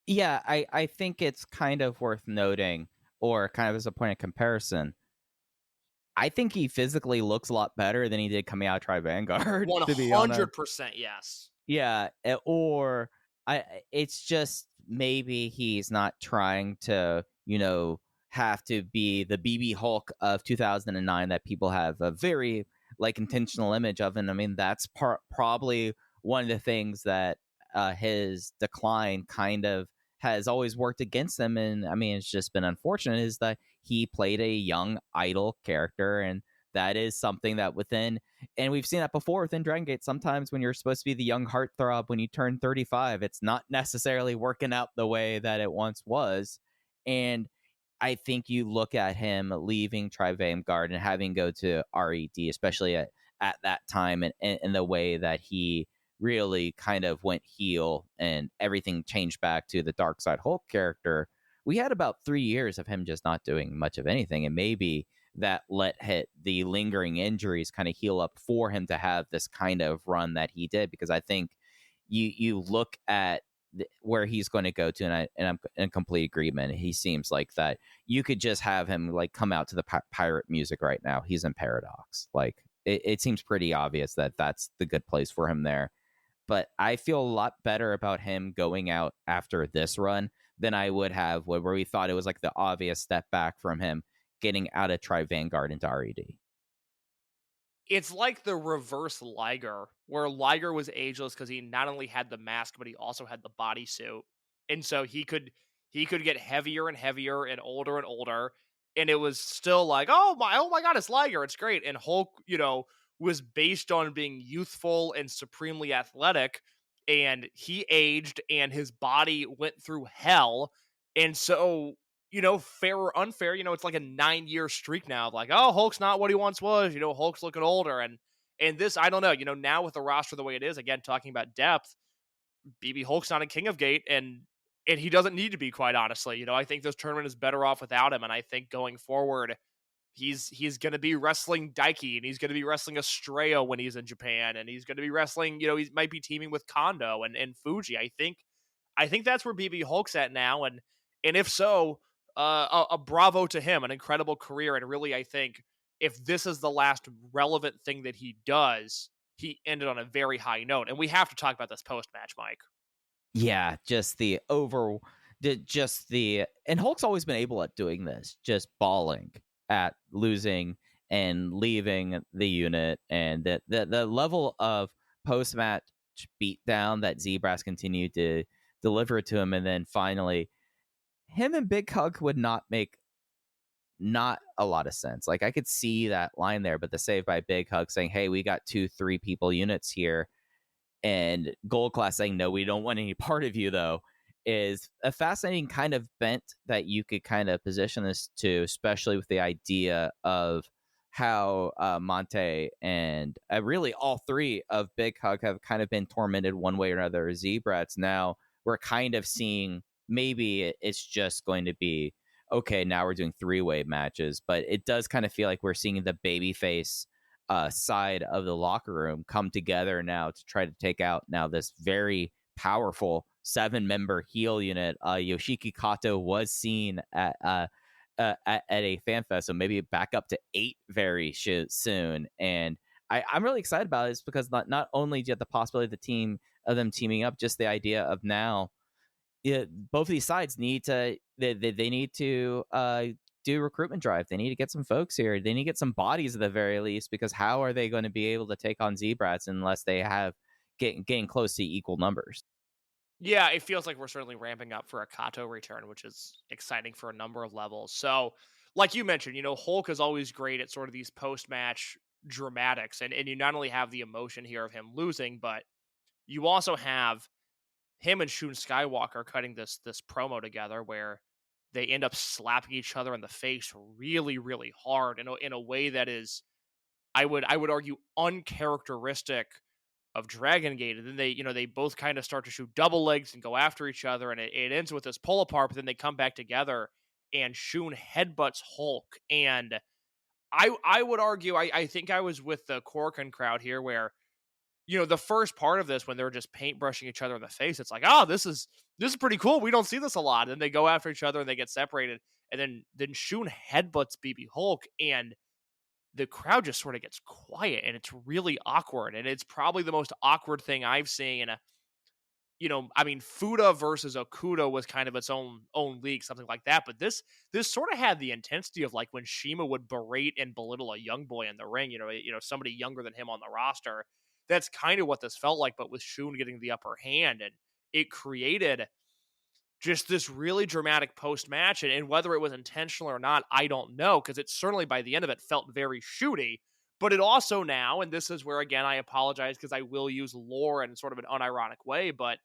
Yeah, I think it's kind of worth noting, or kind of as a point of comparison, I think he physically looks a lot better than he did coming out of Tribe Vanguard. 100% yes. Yeah, or it's just maybe he's not trying to, have to be the BB Hulk of 2009 that people have a very like intentional image of him. I mean, that's probably one of the things that his decline kind of has always worked against him. And I mean, it's just been unfortunate is that he played a young idol character, and that is something that within, and we've seen that before within Dragongate. Sometimes when you're supposed to be the young heartthrob, when you turn 35, it's not necessarily working out the way that it once was. And I think you look at him leaving Tri-Vanguard and having go to RED, especially at that time, and the way that he really kind of went heel and everything changed back to the Dark Side Hulk character. We had about 3 years of him just not doing much of anything, and maybe that let hit the lingering injuries kind of heal up for him to have this kind of run that he did. Because I think you look at where he's going to go to, and I'm in complete agreement. He seems like that you could just have him like come out to the pirate music right now. He's in Paradox. Like it seems pretty obvious that that's the good place for him there. But I feel a lot better about him going out after this run than I would have where we thought it was like the obvious step back from him getting out of Tri-Vanguard into RED. It's like the reverse Liger, where Liger was ageless because he not only had the mask, but he also had the bodysuit. And so he could get heavier and heavier and older, and it was still like, oh my god, it's Liger, it's great. And Hulk, was based on being youthful and supremely athletic, and he aged and his body went through hell. And so, fair or unfair, it's like a 9-year streak now of like, oh, Hulk's not what he once was, Hulk's looking older. And this, I don't know, now with the roster the way it is, again, talking about depth, BB Hulk's not a King of Gate, and he doesn't need to be, quite honestly. I think this tournament is better off without him, and I think going forward, he's going to be wrestling Daiki, and he's going to be wrestling Estrella when he's in Japan, and he's going to be wrestling, he might be teaming with Kondo and Fuji. I think that's where BB Hulk's at now, and if so, a bravo to him, an incredible career, and really, I think if this is the last relevant thing that he does, he ended on a very high note, and we have to talk about this post-match, Mike. Yeah, and Hulk's always been able at doing this, just bawling at losing and leaving the unit, and the level of post-match beatdown that Z-Brats continued to deliver to him, and then finally him and Big Hug would not a lot of sense. Like I could see that line there, but the save by Big Hug saying, hey, we got 2-3 people units here, and Gold Class saying, no, we don't want any part of you though, is a fascinating kind of bent that you could kind of position this to, especially with the idea of how Monte and really all three of Big Hug have kind of been tormented one way or another. Z-Brats, now we're kind of seeing maybe it's just going to be, okay, now we're doing 3-way matches, but it does kind of feel like we're seeing the babyface side of the locker room come together now to try to take out now this very powerful 7-member heel unit. Yoshiki Kato was seen at a fan fest, so maybe back up to 8 very soon. And I'm really excited about this because not only do you have the possibility of them teaming up, just the idea of now, both of these sides need to they need to do recruitment drive. They need to get some folks here. They need to get some bodies at the very least, because how are they going to be able to take on Z-Brats unless they have getting close to equal numbers? Yeah, it feels like we're certainly ramping up for a Kato return, which is exciting for a number of levels. So, like you mentioned, Hulk is always great at sort of these post-match dramatics, and you not only have the emotion here of him losing, but you also have him and Shun Skywalker cutting this promo together where they end up slapping each other in the face really, really hard in a way that is, I would argue, uncharacteristic of Dragongate. And then they both kind of start to shoot double legs and go after each other, and it ends with this pull apart, but then they come back together and Shun headbutts Hulk. And I would argue, I think I was with the Korakuen crowd here where, the first part of this, when they're just paintbrushing each other in the face, it's like, oh, this is pretty cool. We don't see this a lot. And then they go after each other and they get separated. And then Shun headbutts BB Hulk, and the crowd just sort of gets quiet, and it's really awkward. And it's probably the most awkward thing I've seen I mean, Fuda versus Okuda was kind of its own league, something like that. But this sort of had the intensity of like when Shima would berate and belittle a young boy in the ring, somebody younger than him on the roster. That's kind of what this felt like, but with Shun getting the upper hand, and it created just this really dramatic post match. And whether it was intentional or not, I don't know, because it certainly by the end of it felt very shooty. But it also now, and this is where again I apologize because I will use lore in sort of an unironic way, but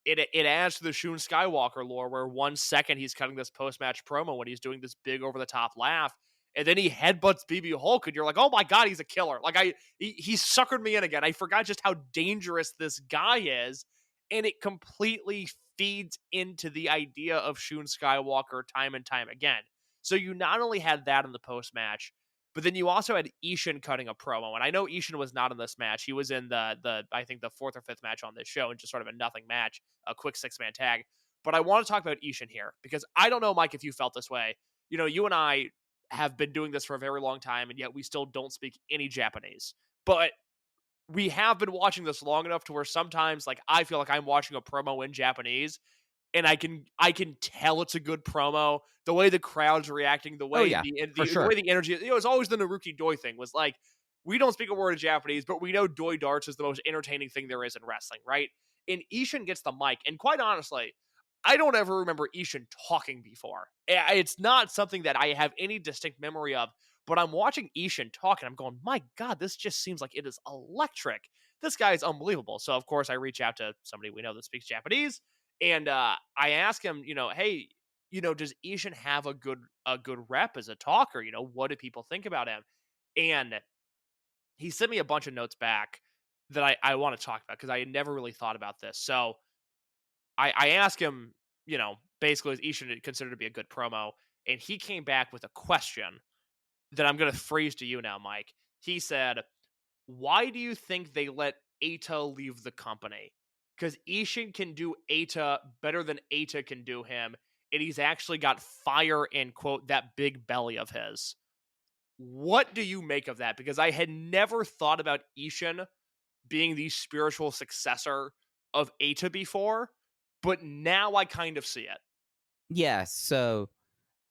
it adds to the Shun Skywalker lore where 1 second he's cutting this post-match promo when he's doing this big over-the-top laugh, and then he headbutts BB Hulk, and you're like, oh my god, he's a killer. Like he suckered me in again. I forgot just how dangerous this guy is, and it completely feeds into the idea of Shun Skywalker time and time again. So you not only had that in the post-match, but then you also had Ishin cutting a promo, and I know Ishin was not in this match. He was in the I think the 4th or 5th match on this show, and just sort of a nothing match, a quick 6-man tag. But I want to talk about Ishin here because I don't know, Mike, if you felt this way. You and I have been doing this for a very long time, and yet we still don't speak any Japanese. But we have been watching this long enough to where sometimes, like, I feel like I'm watching a promo in Japanese, and I can tell it's a good promo. The way the crowd's reacting, the way the way the energy, it's always the Naruki Doi thing was like, we don't speak a word of Japanese, but we know Doi Darts is the most entertaining thing there is in wrestling, right? And Ishin gets the mic, and quite honestly, I don't ever remember Ishin talking before. It's not something that I have any distinct memory of, but I'm watching Ishin talk, and I'm going, my God, this just seems like it is electric. This guy is unbelievable. So, of course, I reach out to somebody we know that speaks Japanese, and I ask him, hey, does Ishin have a good rep as a talker? What do people think about him? And he sent me a bunch of notes back that I want to talk about because I had never really thought about this. So I asked him, basically, is Ishin considered to be a good promo? And he came back with a question that I'm going to phrase to you now, Mike. He said, why do you think they let Eita leave the company? Because Ishin can do Eita better than Eita can do him, and he's actually got fire in, quote, that big belly of his. What do you make of that? Because I had never thought about Ishin being the spiritual successor of Eita before, but now I kind of see it. Yeah, so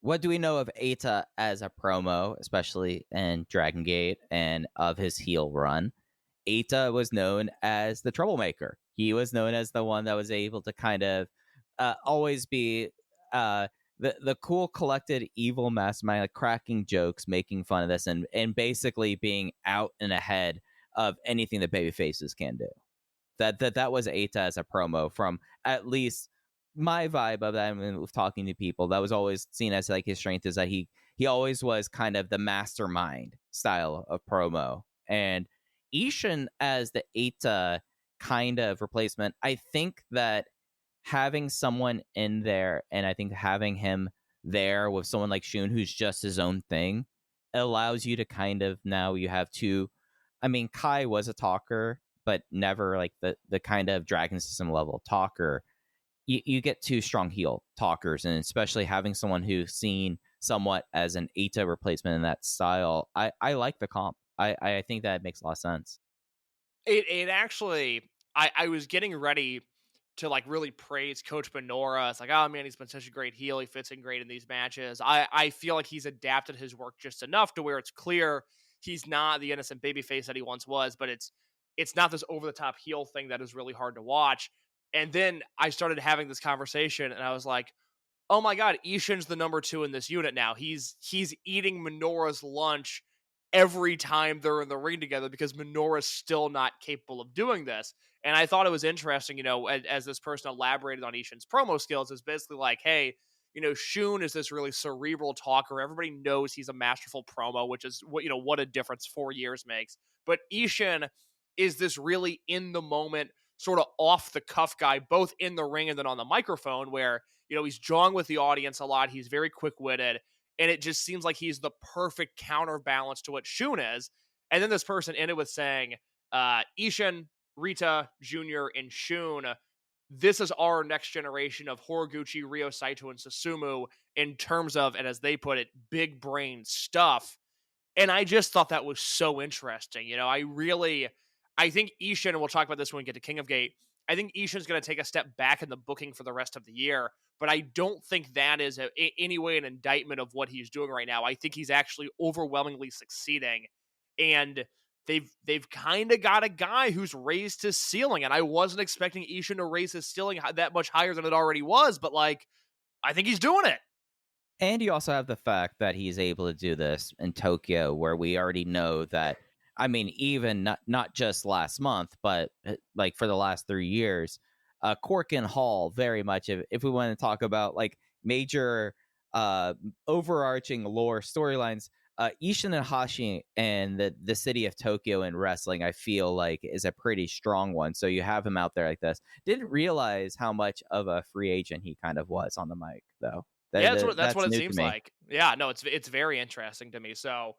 what do we know of Eita as a promo, especially in Dragongate and of his heel run? Eita was known as the troublemaker. He was known as the one that was able to kind of always be the cool, collected, evil mastermind, like cracking jokes, making fun of this, and basically being out and ahead of anything that baby faces can do. That was Eita as a promo, from at least my vibe of that. I mean, with talking to people, that was always seen as like his strength, is that he always was kind of the mastermind style of promo. And Ishin as the Eita kind of replacement, I think that having someone in there, and I think having him there with someone like Shun, who's just his own thing, allows you to kind of, now you have two. I mean, Kai was a talker, but never like the kind of Dragon System level talker. You get two strong heel talkers, and especially having someone who's seen somewhat as an Eita replacement in that style. I like the comp. I think that makes a lot of sense. It actually, I was getting ready to like really praise Coach Benora. It's like, oh man, he's been such a great heel. He fits in great in these matches. I feel like he's adapted his work just enough to where it's clear he's not the innocent babyface that he once was, but it's not this over the top heel thing that is really hard to watch. And then I started having this conversation, and I was like, oh my God, Ishin's the number 2 in this unit now. He's eating Minora's lunch every time they're in the ring together because Minora's still not capable of doing this. And I thought it was interesting, as this person elaborated on Ishin's promo skills, is basically like, hey, Shun is this really cerebral talker. Everybody knows he's a masterful promo, which is what a difference 4 years makes. But Ishin is this really in the moment, sort of off the cuff guy, both in the ring and then on the microphone, where, he's jawing with the audience a lot. He's very quick witted. And it just seems like he's the perfect counterbalance to what Shun is. And then this person ended with saying, Ishin, Rita, Jr., and Shun, this is our next generation of Horiguchi, Ryo Saito, and Susumu in terms of, and as they put it, big brain stuff. And I just thought that was so interesting. I think Ishin, and we'll talk about this when we get to King of Gate, I think Ishin's going to take a step back in the booking for the rest of the year, but I don't think that is any way an indictment of what he's doing right now. I think he's actually overwhelmingly succeeding, and they've kind of got a guy who's raised his ceiling, and I wasn't expecting Ishin to raise his ceiling that much higher than it already was, but like, I think he's doing it. And you also have the fact that he's able to do this in Tokyo, where we already know that. I mean, even not just last month, but like for the last 3 years, Korakuen Hall very much. If we want to talk about like major overarching lore storylines, Ishin and Hashi and the city of Tokyo in wrestling, I feel like is a pretty strong one. So you have him out there like this. Didn't realize how much of a free agent he kind of was on the mic, though. That's what it new seems to me. like. Yeah, no, it's very interesting to me. So,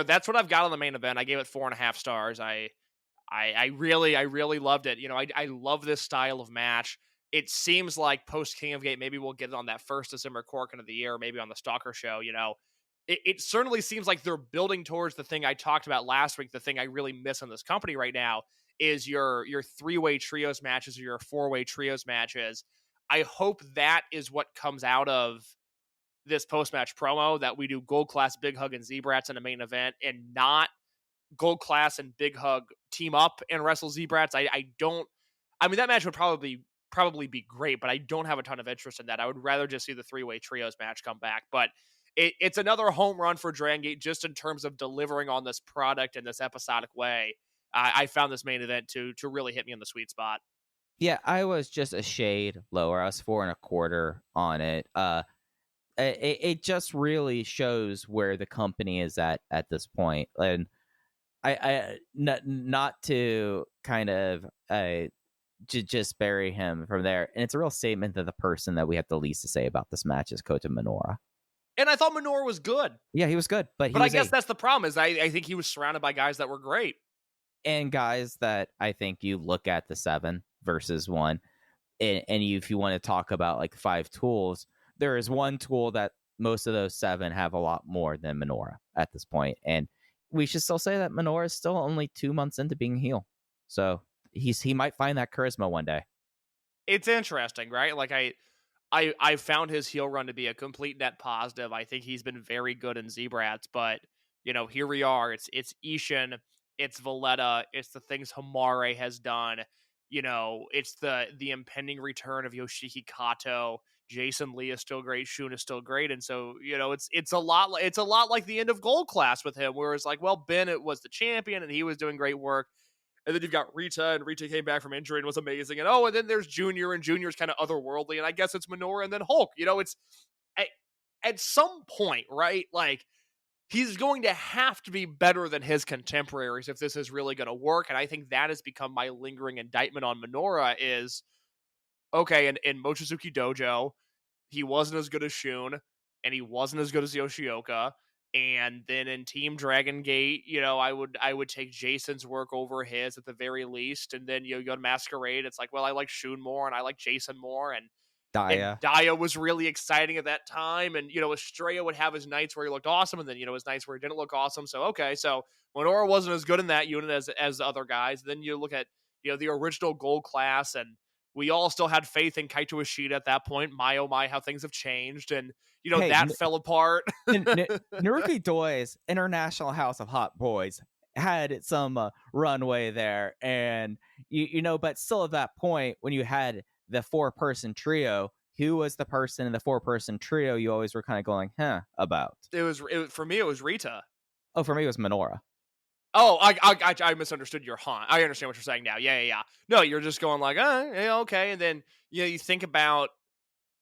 that's what I've got on the main event. I gave it 4.5 stars. I really loved it. I love this style of match. It seems like post King of Gate, maybe we'll get it on that first December Korakuen of the year, maybe on the Stalker show. It certainly seems like they're building towards the thing I talked about last week. The thing I really miss in this company right now is your 3-way trios matches or your 4-way trios matches. I hope that is what comes out of this post-match promo, that we do Gold Class, Big Hug, and Z-Brats in the main event, and not Gold Class and Big Hug team up and wrestle Z-Brats. I mean, that match would probably be great, but I don't have a ton of interest in that. I would rather just see the 3-way trios match come back. But it's another home run for Dragongate just in terms of delivering on this product in this episodic way. I found this main event to really hit me in the sweet spot. Yeah, I was just a shade lower. I was 4.25 on it. It just really shows where the company is at this point, and I not to kind of just bury him from there. And it's a real statement that the person that we have the least to say about this match is Kota Minoura. And I thought Minoura was good. Yeah, he was good, but I guess that's the problem is I think he was surrounded by guys that were great. And guys that I think you look at the 7 versus 1, and if you want to talk about like 5 tools, there is one tool that most of those 7 have a lot more than Minoura at this point. And we should still say that Minoura is still only 2 months into being heel. So he might find that charisma one day. It's interesting, right? Like I found his heel run to be a complete net positive. I think he's been very good in Z-Brats, but here we are. It's Ishin, it's Valletta, it's the things Hamare has done. It's the impending return of Yoshiki Kato. Jason Lee is still great. Shun is still great. And so, it's a lot like the end of Gold Class with him, where it's like, well, Ben was the champion and he was doing great work. And then you've got Rita, and Rita came back from injury and was amazing. And then there's Junior, and Junior's kind of otherworldly. And I guess it's Minoura and then Hulk. It's at some point, right? Like, he's going to have to be better than his contemporaries if this is really going to work. And I think that has become my lingering indictment on Minoura is, okay, in Mochizuki Dojo, he wasn't as good as Shun, and he wasn't as good as Yoshioka. And then in Team Dragongate, I would take Jason's work over his at the very least. And then you go to Masquerade, it's like, well, I like Shun more, and I like Jason more, and Daya was really exciting at that time. And, Estrella would have his nights where he looked awesome, and then, his nights where he didn't look awesome. So, okay, so Minoura wasn't as good in that unit as the other guys. Then you look at, the original Gold Class, and we all still had faith in Kaito Ishida at that point. My, oh my, how things have changed. And, that fell apart. Naruki Doi's International House of Hot Boys had some runway there. And, but still at that point, when you had the 4-person trio, who was the person in the 4-person trio you always were kind of going, about? For me, it was Rita. Oh, for me, it was Minoura. Oh, I misunderstood your haunt. I understand what you're saying now. Yeah. No, you're just going like, yeah, okay. And then, you think about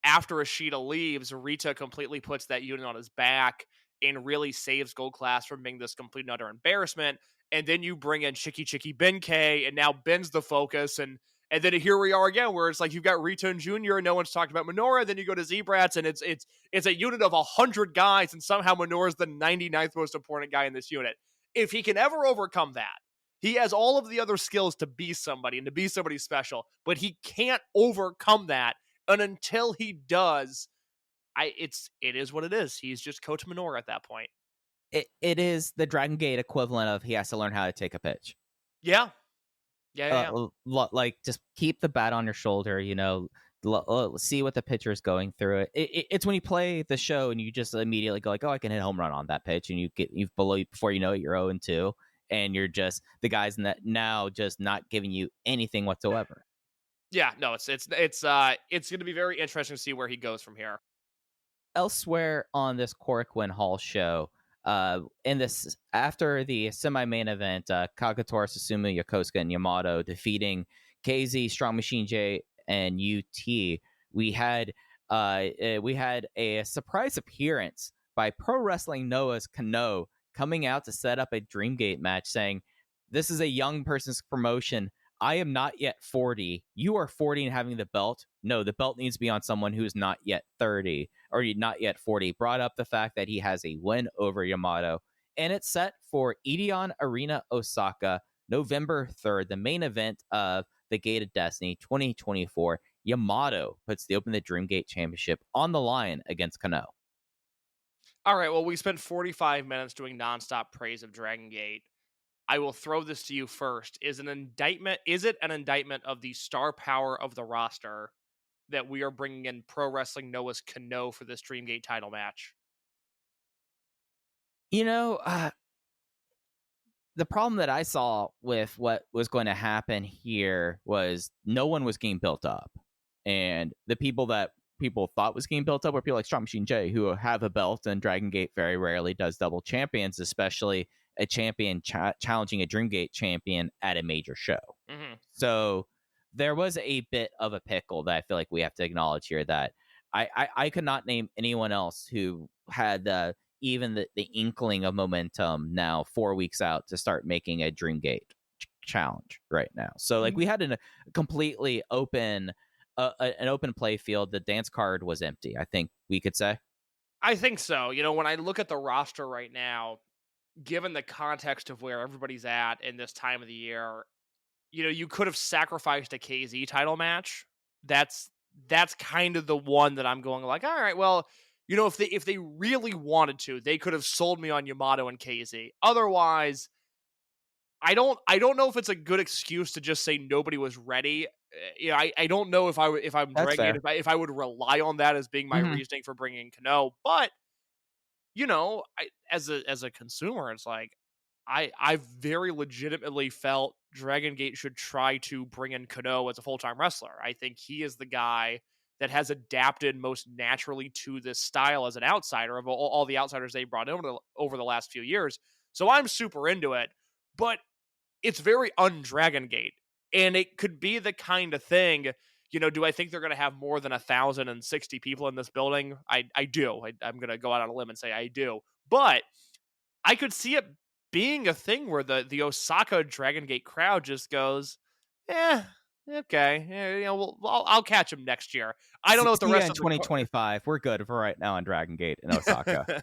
after Ishida leaves, Rita completely puts that unit on his back and really saves Gold Class from being this complete and utter embarrassment. And then you bring in Chicky Benkei, and now Ben's the focus. And then here we are again, where it's like you've got Rita and Junior, and no one's talked about Minoura. Then you go to Z-Brats, and it's a unit of 100 guys, and somehow Minoura's the 99th most important guy in this unit. If he can ever overcome that, he has all of the other skills to be somebody and to be somebody special, but he can't overcome that. And until he does, it is what it is. He's just Kota Minoura at that point. It is the Dragon Gate equivalent of he has to learn how to take a pitch. Yeah. Yeah. Like just keep the bat on your shoulder, see what the pitcher is going through. It's when you play the show and you just immediately go like, oh, I can hit a home run on that pitch, and you've below before you know it, you're 0-2, and you're just the guys in that now just not giving you anything whatsoever. Yeah, no, it's going to be very interesting to see where he goes from here. Elsewhere on this Korakuen Hall show, in this after the semi-main event, Kagatora, Susumu, Yokosuka, and Yamato defeating KZ, Strong Machine J, and UT, we had a surprise appearance by Pro Wrestling Noah's Kenoh coming out to set up a Dreamgate match, saying, "This is a young person's promotion. I am not yet 40. You are 40 and having the belt. No, the belt needs to be on someone who's not yet 30 or not yet 40." Brought up the fact that he has a win over Yamato. And it's set for Edion Arena Osaka, November 3rd, the main event of the Gate of Destiny 2024. Yamato puts the Open the Dreamgate Championship on the line against Kenoh. All right, well, we spent 45 minutes doing nonstop praise of Dragongate. I will throw this to you first. Is it an indictment of the star power of the roster that we are bringing in Pro Wrestling Noah's Kenoh for this Dreamgate title match? The problem that I saw with what was going to happen here was no one was getting built up. And the people that people thought was getting built up were people like Strong Machine J, who have a belt, and Dragongate very rarely does double champions, especially a champion challenging a Dreamgate champion at a major show. Mm-hmm. So there was a bit of a pickle that I feel like we have to acknowledge here, that I could not name anyone else who had even the inkling of momentum now 4 weeks out to start making a Dreamgate challenge right now. So like we had a completely open an open play field. The dance card was empty, I think we could say. I think so. When I look at the roster right now, given the context of where everybody's at in this time of the year, you could have sacrificed a KZ title match. That's kind of the one that I'm going like, all right, well, if they really wanted to, they could have sold me on Yamato and KZ. Otherwise, I don't know if it's a good excuse to just say nobody was ready. I don't know if I'm dragging it, if I would rely on that as being my reasoning for bringing Kenoh. But as a consumer, it's like I very legitimately felt Dragongate should try to bring in Kenoh as a full-time wrestler. I think he is the guy that has adapted most naturally to this style as an outsider of all the outsiders they brought in over the last few years. So I'm super into it, but it's very un-Dragongate, and it could be the kind of thing, do I think they're going to have more than 1,060 people in this building? I do. I'm going to go out on a limb and say I do. But I could see it being a thing where the Osaka Dragongate crowd just goes, okay, I'll catch him next year. I don't know what the rest of 2025. We're good for right now on Dragongate in Osaka.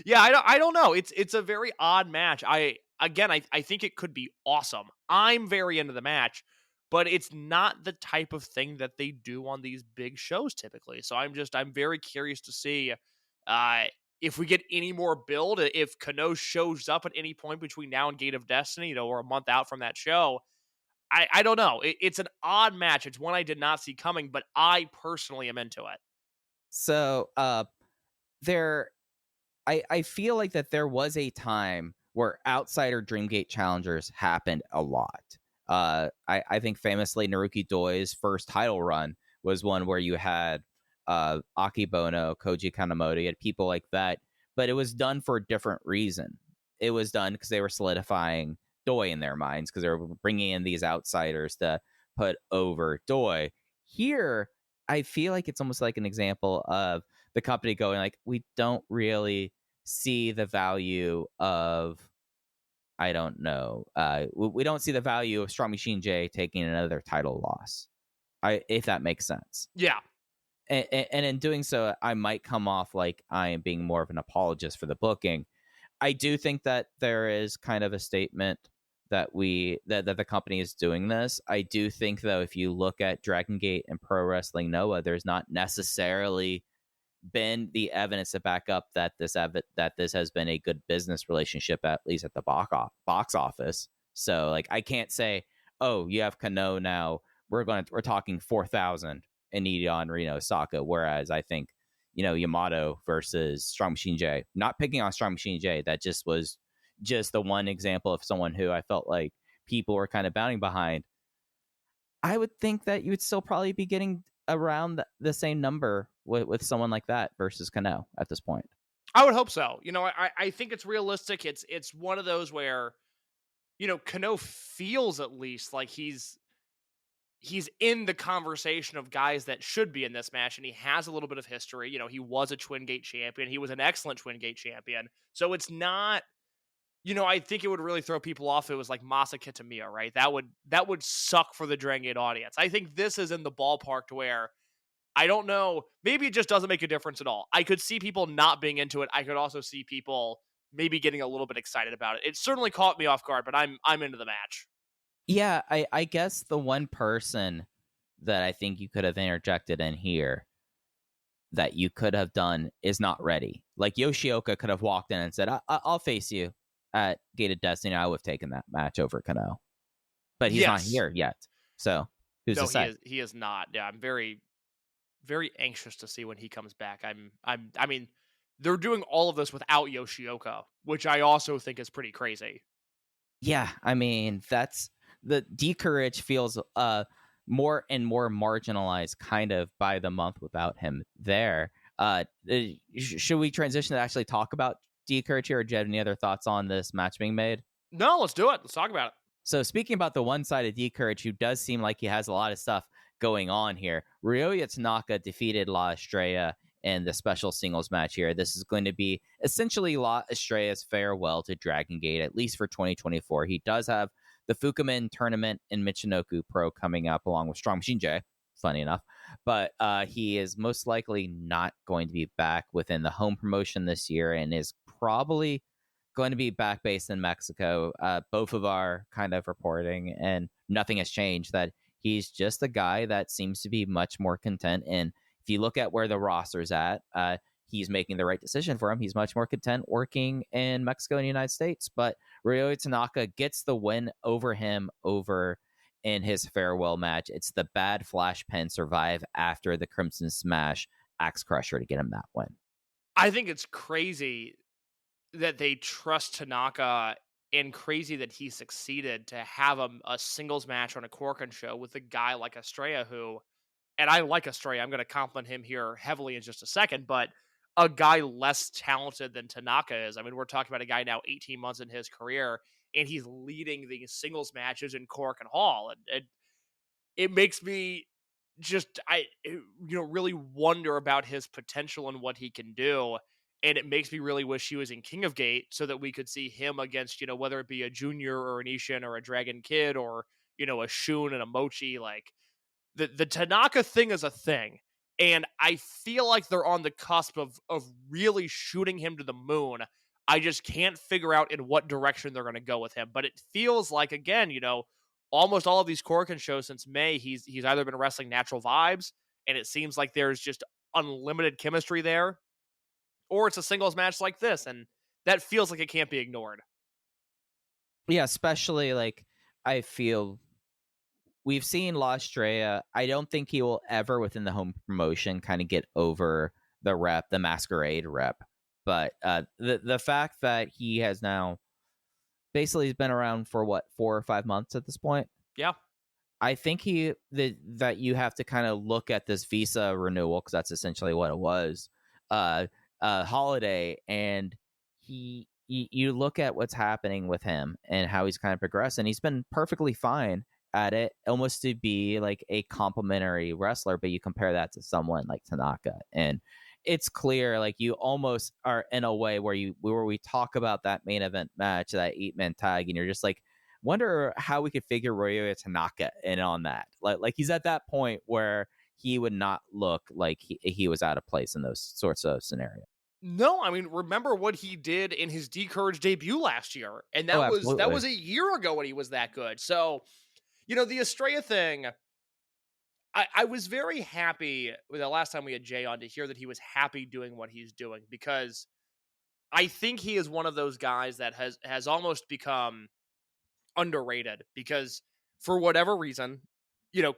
Yeah, I don't know. It's a very odd match. I think it could be awesome. I'm very into the match, but it's not the type of thing that they do on these big shows typically. So I'm very curious to see if we get any more build, if Kenoh shows up at any point between now and Gate of Destiny, or a month out from that show. I don't know. It's an odd match. It's one I did not see coming, but I personally am into it. So I feel like that there was a time where outsider Dreamgate challengers happened a lot. I think famously Naruki Doi's first title run was one where you had Akibono, Koji Kanemoto, you had people like that, but it was done for a different reason. It was done because they were solidifying Doi in their minds, because they were bringing in these outsiders to put over Doi. Here, I feel like it's almost like an example of the company going like, we don't really see the value of, I don't know, we don't see the value of Strong Machine J taking another title loss, if that makes sense. Yeah. And in doing so, I might come off like I am being more of an apologist for the booking. I do think that there is kind of a statement that the company is doing this. I do think, though, if you look at Dragongate and Pro Wrestling Noah, there's not necessarily been the evidence to back up that this has been a good business relationship, at least at the box office. So, like, I can't say, oh, you have Kenoh now. We're talking 4,000 in Edion Arena Osaka. Whereas I think, YAMATO versus Strong Machine J, not picking on Strong Machine J, that just was just the one example of someone who I felt like people were kind of bounding behind. I would think that you would still probably be getting around the same number with someone like that versus Kenoh at this point. I would hope so. I think it's realistic. It's one of those where, Kenoh feels at least like he's in the conversation of guys that should be in this match, and he has a little bit of history. He was a Twin Gate champion. He was an excellent Twin Gate champion. So it's not, I think it would really throw people off if it was like Masa Kitamiya, right? That would suck for the Dragongate audience. I think this is in the ballpark to where, I don't know, maybe it just doesn't make a difference at all. I could see people not being into it. I could also see people maybe getting a little bit excited about it. It certainly caught me off guard, but I'm into the match. Yeah, I guess the one person that I think you could have interjected in here that you could have done is not ready. Like Yoshioka could have walked in and said, I'll face you at Gate of Destiny. I would have taken that match over Kenoh. But he's not here yet. So who's to say? He is not. Yeah, I'm very, very anxious to see when he comes back. I mean, they're doing all of this without Yoshioka, which I also think is pretty crazy. Yeah, I mean, that's the D-Courage feels more and more marginalized kind of by the month without him there. Should we transition to actually talk about D-Courage here, or do you have any other thoughts on this match being made? No, let's do it. Let's talk about it. So speaking about the one side of D-Courage, who does seem like he has a lot of stuff going on here, Ryoya Tanaka defeated La Estrella in the special singles match here. This is going to be essentially La Estrella's farewell to Dragongate, at least for 2024. He does have the Fukumen tournament in Michinoku Pro coming up along with Strong Machine J, funny enough. But he is most likely not going to be back within the home promotion this year and is probably going to be back based in Mexico. Both of our kind of reporting, and nothing has changed, that he's just a guy that seems to be much more content. And if you look at where the roster's at, he's making the right decision for him. He's much more content working in Mexico and the United States. But Ryoya Tanaka gets the win over him over in his farewell match. It's the bad Flash Pen survive after the Crimson Smash Axe Crusher to get him that win. I think it's crazy that they trust Tanaka, and crazy that he succeeded to have a singles match on a Korakuen show with a guy like Estrella, who, and I like Estrella, I'm going to compliment him here heavily in just a second, but a guy less talented than Tanaka is. I mean, we're talking about a guy now 18 months in his career, and he's leading the singles matches in Korakuen Hall. And it makes me just, really wonder about his potential and what he can do. And it makes me really wish he was in King of Gate so that we could see him against, whether it be a Junior or an Ishin or a Dragon Kid or, a Shun and a Mochi. Like, the Tanaka thing is a thing. And I feel like they're on the cusp of really shooting him to the moon. I just can't figure out in what direction they're going to go with him. But it feels like, again, almost all of these Korakuen shows since May, he's either been wrestling Natural Vibes, and it seems like there's just unlimited chemistry there, or it's a singles match like this, and that feels like it can't be ignored. Yeah, especially, like, I feel we've seen La Estrella. I don't think he will ever, within the home promotion, kind of get over the Masquerade rep. But the fact that he has now basically been around for, 4 or 5 months at this point? Yeah. I think that you have to kind of look at this visa renewal, because that's essentially what it was, holiday, and you look at what's happening with him and how he's kind of progressed, and he's been perfectly fine at it, almost to be like a complimentary wrestler. But you compare that to someone like Tanaka, and it's clear, like, you almost are in a way where we talk about that main event match, that 8-man tag, and you're just like, wonder how we could figure Ryoya Tanaka in on that. Like he's at that point where he would not look like he was out of place in those sorts of scenarios. No, I mean, remember what he did in his D-Courage debut last year, and that was a year ago when he was that good. So, the Estrella thing, I was very happy with the last time we had Jay on to hear that he was happy doing what he's doing, because I think he is one of those guys that has almost become underrated, because for whatever reason,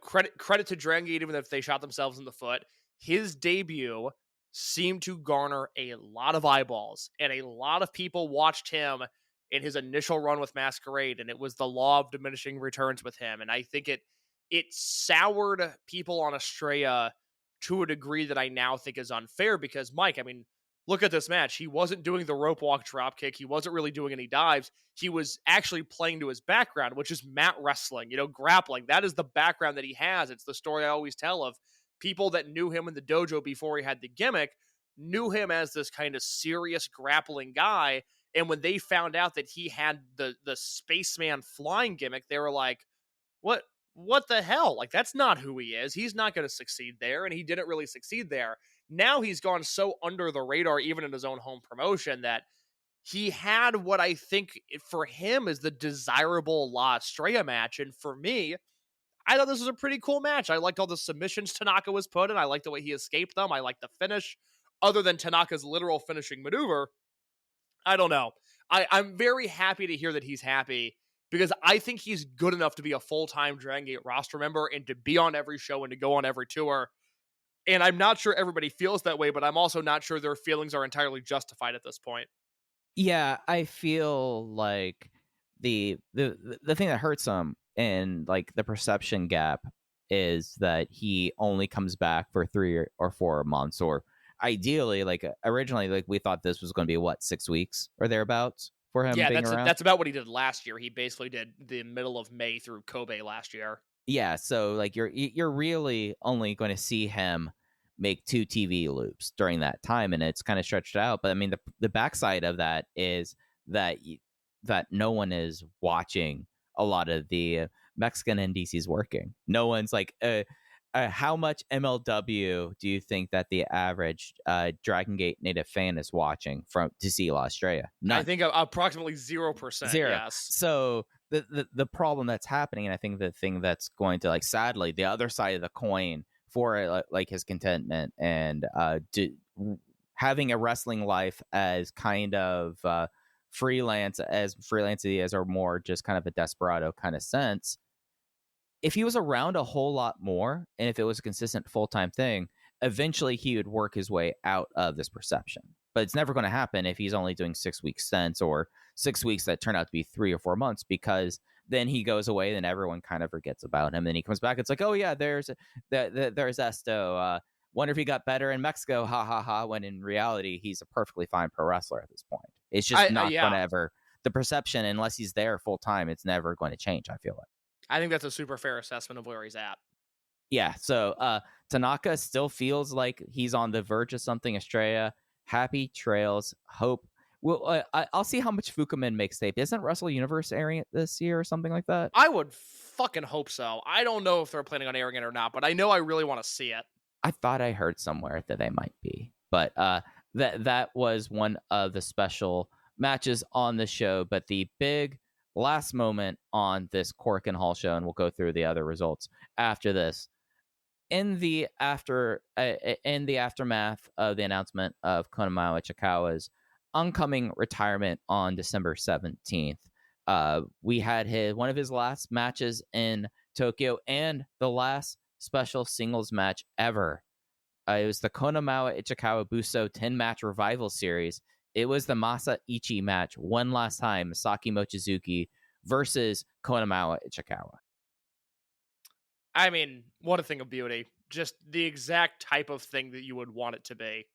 credit to Dragongate, even if they shot themselves in the foot, his debut seemed to garner a lot of eyeballs, and a lot of people watched him in his initial run with Masquerade, and it was the law of diminishing returns with him. And I think it soured people on Estrella to a degree that I now think is unfair, because Mike, I mean, look at this match. He wasn't doing the rope walk drop kick. He wasn't really doing any dives. He was actually playing to his background, which is mat wrestling, grappling. That is the background that he has. It's the story I always tell of people that knew him in the dojo before he had the gimmick, knew him as this kind of serious grappling guy. And when they found out that he had the spaceman flying gimmick, they were like, what the hell? Like, that's not who he is. He's not going to succeed there. And he didn't really succeed there. Now he's gone so under the radar, even in his own home promotion, that he had what I think for him is the desirable La Estrella match. And for me, I thought this was a pretty cool match. I liked all the submissions Tanaka was put in. I liked the way he escaped them. I liked the finish. Other than Tanaka's literal finishing maneuver, I don't know. I'm very happy to hear that he's happy, because I think he's good enough to be a full-time Dragongate roster member and to be on every show and to go on every tour. And I'm not sure everybody feels that way, but I'm also not sure their feelings are entirely justified at this point. Yeah, I feel like the thing that hurts him and like the perception gap is that he only comes back for 3 or 4 months, or ideally, like originally, like we thought this was going to be 6 weeks or thereabouts for him. Yeah, being around. that's about what he did last year. He basically did the middle of May through Kobe last year. Yeah, so like you're really only going to see him make 2 TV loops during that time, and it's kind of stretched out. But I mean, the backside of that is that that no one is watching a lot of the Mexican indies he's working. No one's like, how much MLW do you think that the average Dragongate native fan is watching to see La Estrella? None. I think approximately 0%. Zero. Yes. So the problem that's happening, and I think the thing that's going to, like, sadly, the other side of the coin for like his contentment and having a wrestling life as kind of freelance as he is, or more just kind of a desperado kind of sense. If he was around a whole lot more, and if it was a consistent full-time thing, eventually he would work his way out of this perception. But it's never going to happen if he's only doing 6-week stints, or 6 weeks that turn out to be 3 or 4 months, because then he goes away, then everyone kind of forgets about him. Then he comes back. It's like, oh yeah, there's Esto. Wonder if he got better in Mexico. Ha ha ha. When in reality, he's a perfectly fine pro wrestler at this point. It's just not going to ever, the perception, unless he's there full time, it's never going to change, I feel like. I think that's a super fair assessment of where he's at. Yeah. So Tanaka still feels like he's on the verge of something. Estrella, happy trails. Hope. Well, I'll see how much Fukumin makes tape. Isn't Wrestle Universe airing it this year or something like that? I would fucking hope so. I don't know if they're planning on airing it or not, but I know I really want to see it. I thought I heard somewhere that they might be, but that was one of the special matches on the show. But the big last moment on this Korakuen Hall show, and we'll go through the other results after this. In the aftermath of the announcement of Konomama Ichikawa's oncoming retirement on December 17th, we had one of his last matches in Tokyo, and the last special singles match ever. It was the Konomama Ichikawa Buso 10-match revival series. It was the Masa Ichi match one last time, Masaki Mochizuki versus Konomama Ichikawa. I mean, what a thing of beauty. Just the exact type of thing that you would want it to be.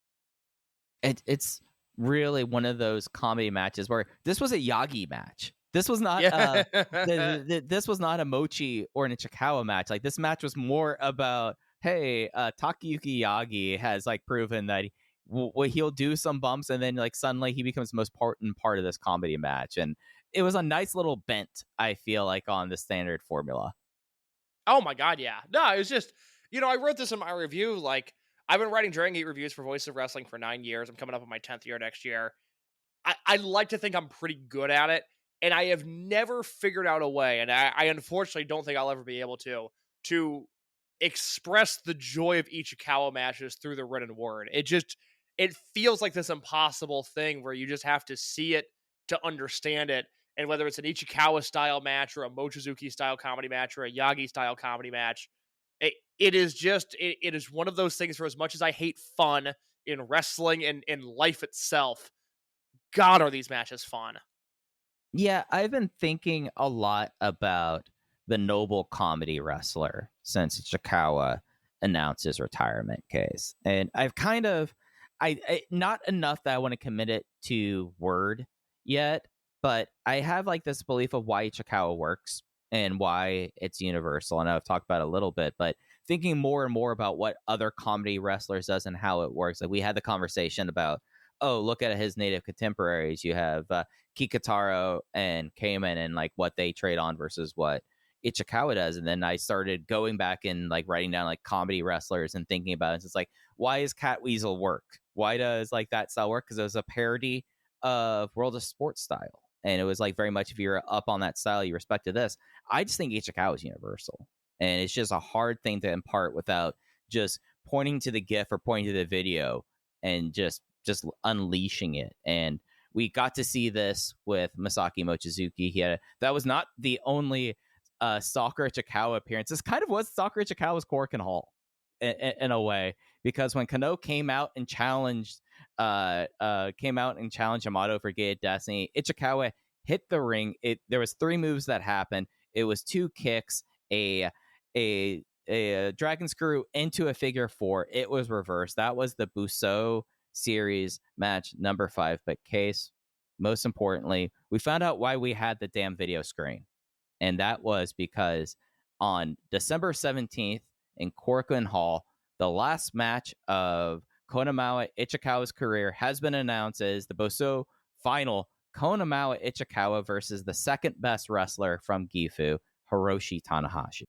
It's really one of those comedy matches where this was a Yagi match. This was not this was not a Mochi or an Ichikawa match. Like, this match was more about, hey, Takayuki Yagi has like proven that he'll do some bumps, and then like suddenly he becomes the most important part of this comedy match. And it was a nice little bent, I feel like, on the standard formula. Oh my god, yeah. No, it was just, I wrote this in my review. Like, I've been writing Dragongate reviews for Voice of Wrestling for 9 years. I'm coming up on my 10th year next year. I like to think I'm pretty good at it, and I have never figured out a way, and I unfortunately don't think I'll ever be able to express the joy of Ichikawa matches through the written word. It feels like this impossible thing where you just have to see it to understand it. And whether it's an Ichikawa style match or a Mochizuki style comedy match or a Yagi style comedy match, it is one of those things for as much as I hate fun in wrestling and in life itself, God, are these matches fun. Yeah, I've been thinking a lot about the noble comedy wrestler since Ichikawa announced his retirement case. And I've kind of, I not enough that I want to commit it to word yet, but I have like this belief of why Ichikawa works and why it's universal. And I've talked about it a little bit, but thinking more and more about what other comedy wrestlers does and how it works. Like we had the conversation about, oh, look at his native contemporaries. You have Kikutaro and Cayman and like what they trade on versus what Ichikawa does. And then I started going back and like writing down like comedy wrestlers and thinking about it. It's like, why is Cat Weasel work? Why does like that style work? Because it was a parody of World of Sports style. And it was like very much if you're up on that style, you respected this. I just think Ichikawa is universal. And it's just a hard thing to impart without just pointing to the GIF or pointing to the video and just unleashing it. And we got to see this with Masaki Mochizuki. That was not the only Stalker Ichikawa appearance. This kind of was Stalker Ichikawa's Korakuen Hall in a way, because when Kenoh came out and challenged Yamato for Gate Destiny, Ichikawa hit the ring. There was 3 moves that happened. It was 2 kicks, a dragon screw into a figure 4. It was reversed. That was the Buso series match number 5. But Case, most importantly, we found out why we had the damn video screen. And that was because on December 17th in Korakuen Hall, the last match of Konomama Ichikawa's career has been announced as the Buso final, Konomama Ichikawa versus the second best wrestler from Gifu, Hiroshi Tanahashi.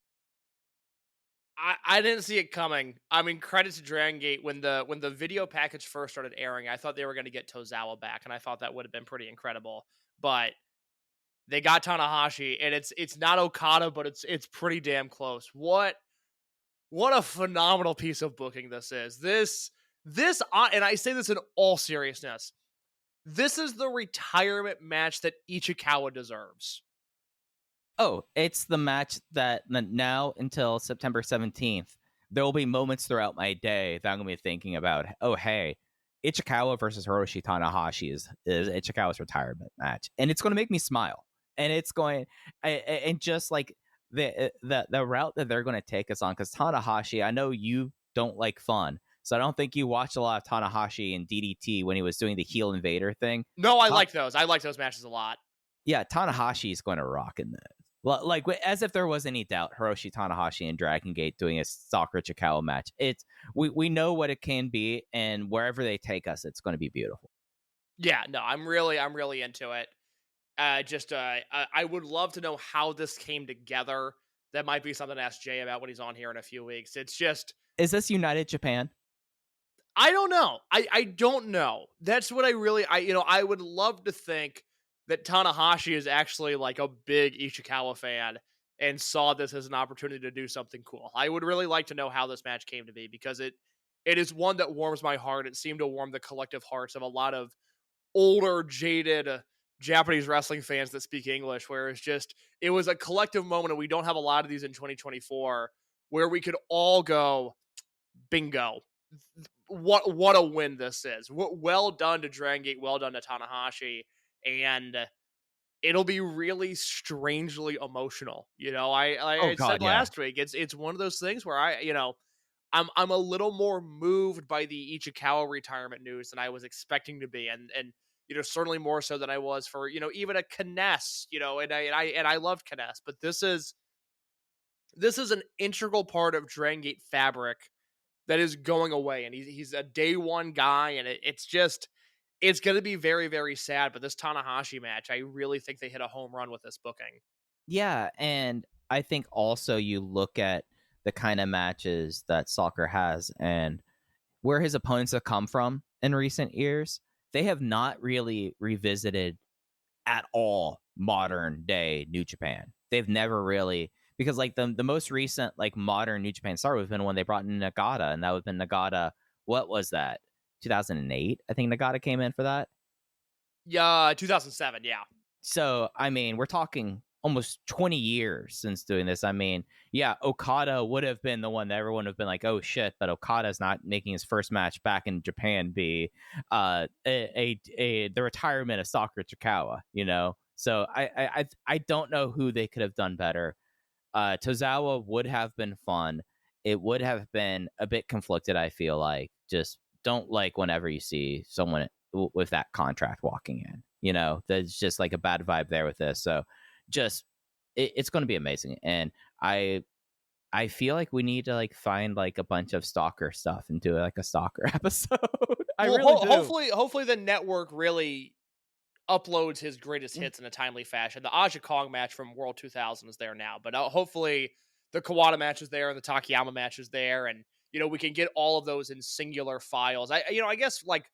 I didn't see it coming. I mean, credit to Dragongate. When the video package first started airing, I thought they were going to get Tozawa back, and I thought that would have been pretty incredible. But they got Tanahashi, and it's not Okada, but it's pretty damn close. What a phenomenal piece of booking this is. This and I say this in all seriousness, this is the retirement match that Ichikawa deserves. Oh, it's the match that now until September 17th, there will be moments throughout my day that I'm going to be thinking about, oh, hey, Ichikawa versus Hiroshi Tanahashi is Ichikawa's retirement match. And it's going to make me smile. And it's going, and just like the route that they're going to take us on, because Tanahashi, I know you don't like fun, so I don't think you watched a lot of Tanahashi in DDT when he was doing the heel invader thing. No, I like those. I like those matches a lot. Yeah, Tanahashi is going to rock in this. Well, like as if there was any doubt, Hiroshi Tanahashi and Dragongate doing a Stalker Ichikawa match. We know what it can be, and wherever they take us, it's going to be beautiful. Yeah, no, I'm really into it. I would love to know how this came together. That might be something to ask Jay about when he's on here in a few weeks. It's just, is this United Japan? I don't know. I don't know. That's what I would love to think that Tanahashi is actually like a big Ichikawa fan and saw this as an opportunity to do something cool. I would really like to know how this match came to be, because it is one that warms my heart. It seemed to warm the collective hearts of a lot of older, jaded Japanese wrestling fans that speak English, where it was a collective moment, and we don't have a lot of these in 2024, where we could all go, bingo. What a win this is. Well done to Dragongate, well done to Tanahashi, and it'll be really strangely emotional. I said last week, it's one of those things where I'm a little more moved by the Ichikawa retirement news than I was expecting to be, and certainly more so than I was for even a Kenoh, and I loved Kenoh, but this is an integral part of Dragongate fabric that is going away, and he's a day one guy, and it's going to be very, very sad. But this Tanahashi match, I really think they hit a home run with this booking. Yeah, and I think also you look at the kind of matches that Stalker has and where his opponents have come from in recent years. They have not really revisited at all modern day New Japan. They've never really, because like the most recent like modern New Japan star would have been when they brought in Nagata, and that would have been Nagata. What was that? 2008, I think Nagata came in for that. Yeah, 2007. Yeah. So, I mean, we're talking almost 20 years since doing this. I mean, yeah, Okada would have been the one that everyone would have been like, oh shit, but Okada's not making his first match back in Japan be the retirement of Sakura Chikawa, you know? So I don't know who they could have done better. Tozawa would have been fun. It would have been a bit conflicted, I feel like. Just don't like whenever you see someone with that contract walking in. You know, there's just like a bad vibe there with this. So just it's going to be amazing. And I feel like we need to like find like a bunch of stalker stuff and do like a stalker episode. I really do. Hopefully the network really uploads his greatest hits in a timely fashion. The Aja Kong match from World 2000 is there now, but hopefully the Kawada match is there and the Takayama match is there, and we can get all of those in singular files. I guess like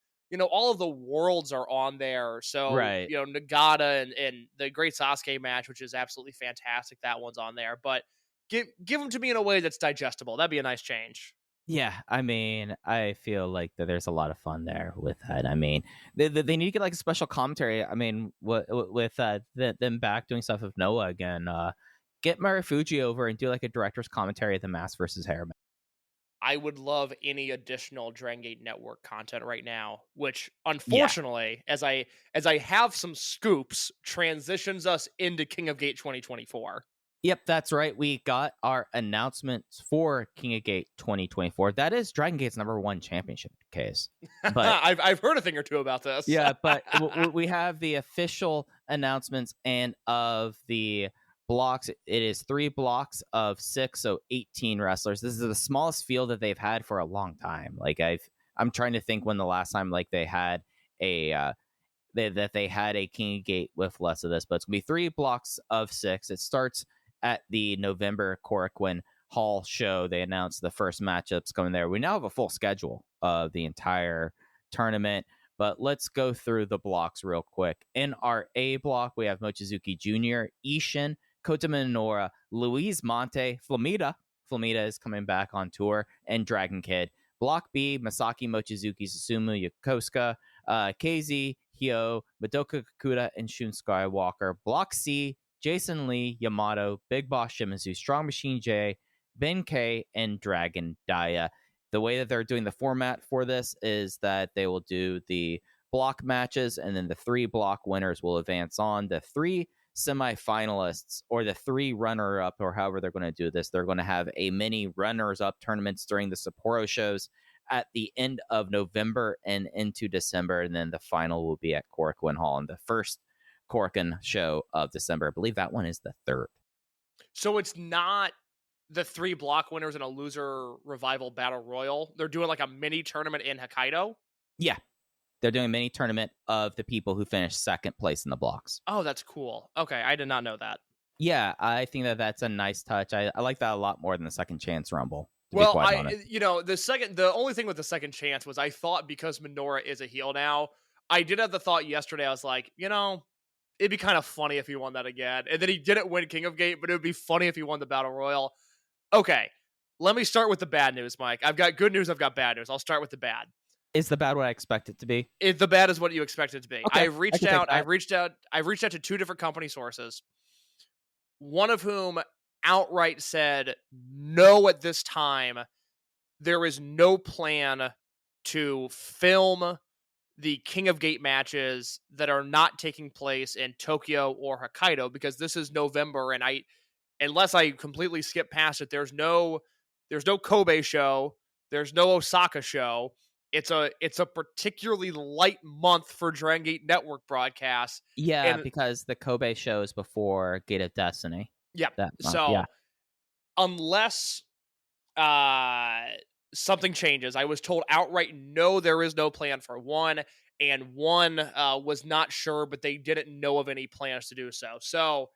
all of the worlds are on there, so Right. Nagata and the Great Sasuke match, which is absolutely fantastic. That one's on there, but give them to me in a way that's digestible. That'd be a nice change. Yeah, I mean, I feel like that there's a lot of fun there with that. I mean, they need to get like a special commentary. I mean, with them back doing stuff with Noah again. Get Marufuji over and do like a director's commentary of the Mask versus Hair match. I would love any additional Dragongate Network content right now, which unfortunately, as I have some scoops, transitions us into King of Gate 2024. Yep, that's right. We got our announcements for King of Gate 2024. That is Dragon Gate's #1 championship case. But I've heard a thing or two about this. Yeah, but we have the official announcements and of the blocks. It is 3 blocks of 6, so 18 wrestlers. This is the smallest field that they've had for a long time. Like I'm trying to think when the last time like they had a that they had a King of Gate with less of this, but it's gonna be 3 blocks of 6. It starts at the November Korakuen Hall show. They announced the first matchups coming there. We now have a full schedule of the entire tournament, but let's go through the blocks real quick. In our A block, we have Mochizuki Jr., Ishin, Kota Minoura, Luis Monte, Flamita is coming back on tour, and Dragon Kid. Block B, Masaki Mochizuki, Susumu Yokosuka, KZ, Hyo, Madoka Kakuta, and Shun Skywalker. Block C, Jason Lee, Yamato, Big Boss Shimizu, Strong Machine J, Ben K, and Dragon Daya. The way that they're doing the format for this is that they will do the block matches, and then the 3 block winners will advance on. The 3 semifinalists, or the 3 runner-up, or however they're going to do this, they're going to have a mini runners-up tournaments during the Sapporo shows at the end of November and into December, and then the final will be at Korakuen Hall in the first Korakuen show of December. I believe that one is the 3rd. So it's not the 3 block winners in a loser revival battle royal. They're doing like a mini tournament in Hokkaido. Yeah, they're doing a mini tournament of the people who finished second place in the blocks. Oh, that's cool. Okay, I did not know that. Yeah, I think that that's a nice touch. I like that a lot more than the Second Chance Rumble. Well, the only thing with the Second Chance was I thought because Minoura is a heel now, I did have the thought yesterday. I was like, it'd be kind of funny if he won that again. And then he didn't win King of Gate, but it would be funny if he won the Battle Royal. Okay, let me start with the bad news, Mike. I've got good news, I've got bad news. I'll start with the bad. Is the bad what I expect it to be? The bad is what you expect it to be. Okay, I've reached out to 2 different company sources, one of whom outright said, no, at this time, there is no plan to film the King of Gate matches that are not taking place in Tokyo or Hokkaido, because this is November, and unless I completely skip past it, there's no Kobe show, there's no Osaka show. It's a particularly light month for Dragongate Network broadcasts. Yeah, because the Kobe show is before Gate of Destiny. Yeah. Unless something changes, I was told outright, no, there is no plan for one, and one was not sure, but they didn't know of any plans to do so. So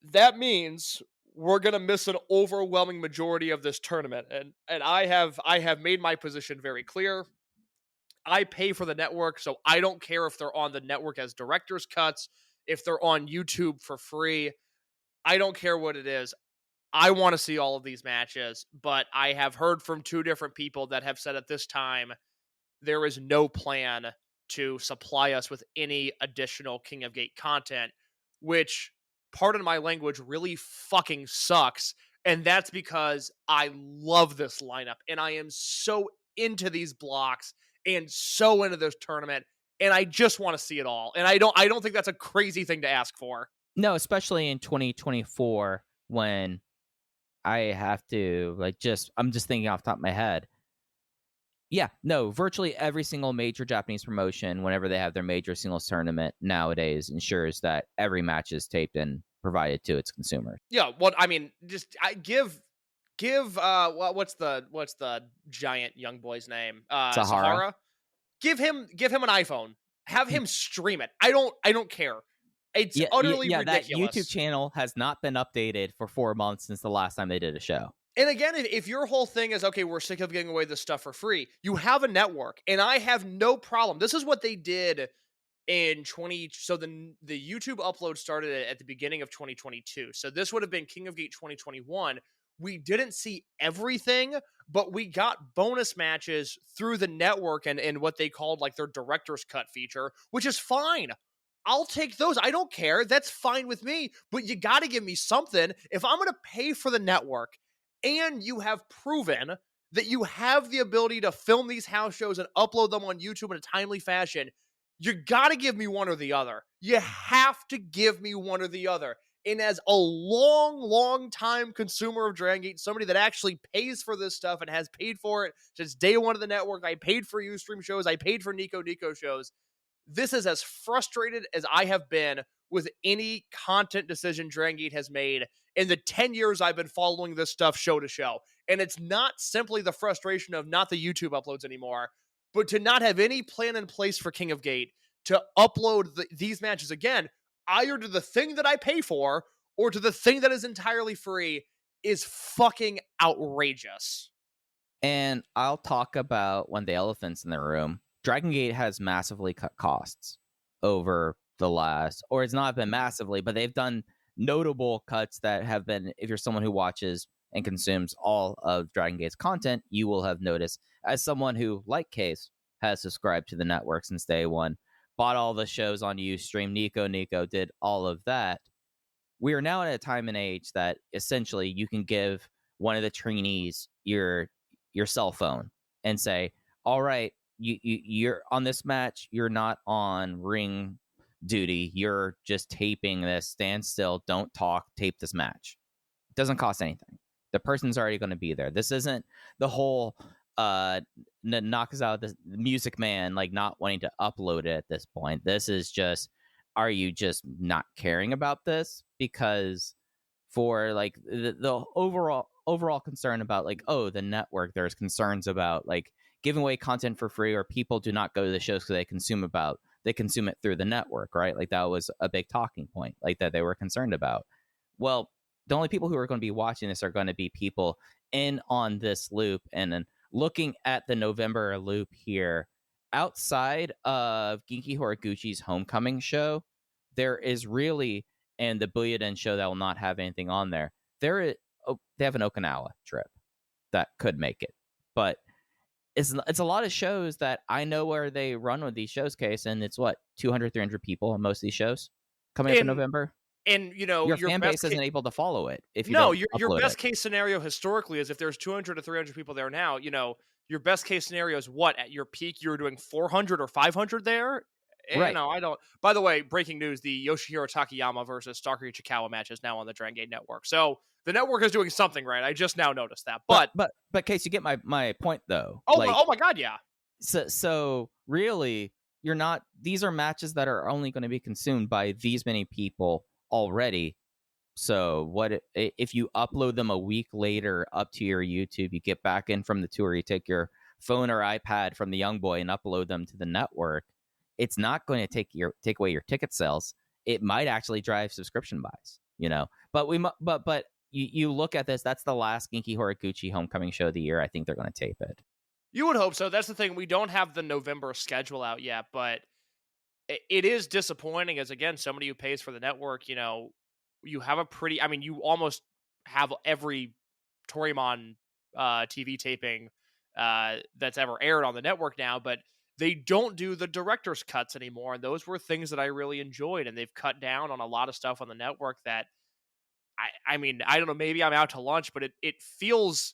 that means we're going to miss an overwhelming majority of this tournament. And I have made my position very clear. I pay for the network, so I don't care if they're on the network as director's cuts, if they're on YouTube for free. I don't care what it is. I want to see all of these matches, but I have heard from 2 different people that have said at this time there is no plan to supply us with any additional King of Gate content, which, pardon my language, really fucking sucks. And that's because I love this lineup and I am so into these blocks and so into this tournament, and I just want to see it all. And I don't think that's a crazy thing to ask for. No, especially in 2024 when I have to I'm just thinking off the top of my head. Yeah, no, virtually every single major Japanese promotion, whenever they have their major singles tournament nowadays, ensures that every match is taped and provided to its consumers. Yeah, well, I mean, just give what's the giant young boy's name? Sahara. Give him an iPhone. Have him stream it. I don't care. It's utterly ridiculous. That YouTube channel has not been updated for 4 months since the last time they did a show. And again, if your whole thing is, okay, we're sick of giving away this stuff for free, you have a network, and I have no problem. This is what they did in so the YouTube upload started at the beginning of 2022. So this would have been King of Gate 2021. We didn't see everything, but we got bonus matches through the network and what they called like their director's cut feature, which is fine. I'll take those. I don't care. That's fine with me, but you got to give me something. If I'm going to pay for the network and you have proven that you have the ability to film these house shows and upload them on YouTube in a timely fashion, you got to give me one or the other. You have to give me one or the other. And as a long time consumer of Dragongate, somebody that actually pays for this stuff and has paid for it since day one of the network, I paid for Ustream shows, I paid for Nico shows. This is as frustrated as I have been with any content decision Dragongate has made in the 10 years I've been following this stuff show to show. And it's not simply the frustration of not the YouTube uploads anymore, but to not have any plan in place for King of Gate to upload these matches again, either to the thing that I pay for or to the thing that is entirely free, is fucking outrageous. And I'll talk about one of the elephants in the room. Dragongate has massively cut costs over the last, or it's not been massively, but they've done notable cuts that have been, if you're someone who watches and consumes all of Dragongate's content, you will have noticed, as someone who, like Case, has subscribed to the network since day one, bought all the shows on Ustream, Nico did all of that. We are now at a time and age that essentially you can give one of the trainees your cell phone and say, all right, you're on this match, you're not on ring duty, you're just taping this, stand still, don't talk, tape this match. It doesn't cost anything. The person's already going to be there. This isn't the whole knock us out the Music Man, like not wanting to upload it at this point. This is just, are you just not caring about this? Because for like the overall concern about like, oh, the network, there's concerns about like giving away content for free, or people do not go to the shows because they consume it through the network, right? Like that was a big talking point, like that they were concerned about. Well, the only people who are going to be watching this are going to be people in on this loop. And then looking at the November loop here, outside of Genki Horiguchi's homecoming show, there is really, and the Buyoden show that will not have anything on there, they have an Okinawa trip that could make it. But it's a lot of shows that I know where they run with these shows, Case, and it's what, 200, 300 people on most of these shows coming up in November? And, you know, your fan base isn't able to follow it. If you your best case scenario historically is if there's 200 to 300 people there now, you know, your best case scenario is what? At your peak, you were doing 400 or 500 there? Right. No, I don't. By the way, breaking news, the Yoshihiro Takayama versus Stalker Ichikawa match is now on the Dragongate network. So the network is doing something right. I just now noticed that. But Case, you get my point, though. Oh my God, yeah. So really, you're not, these are matches that are only going to be consumed by these many people already. So what if you upload them a week later up to your YouTube, you get back in from the tour, you take your phone or iPad from the young boy and upload them to the network, it's not going to take away your ticket sales. It might actually drive subscription buys, you know. But you look at this, that's the last Genki Horiguchi homecoming show of the year. I think they're going to tape it. You would hope so. That's the thing. We don't have the November schedule out yet, but it is disappointing as, again, somebody who pays for the network, you know, you have you almost have every Torimon TV taping that's ever aired on the network now, but they don't do the director's cuts anymore. And those were things that I really enjoyed. And they've cut down on a lot of stuff on the network that I mean, I don't know, maybe I'm out to lunch, but it feels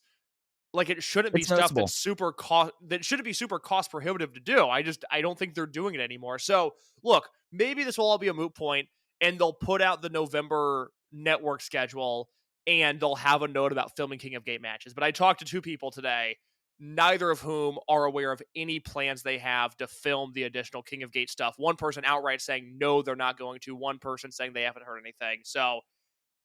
like it shouldn't be It's stuff noticeable. that shouldn't be super cost prohibitive to do. I don't think they're doing it anymore. So look, maybe this will all be a moot point and they'll put out the November network schedule and they'll have a note about filming King of Gate matches. But I talked to two people today, neither of whom are aware of any plans they have to film the additional King of Gate stuff. One person outright saying no, they're not going to. One person saying they haven't heard anything. So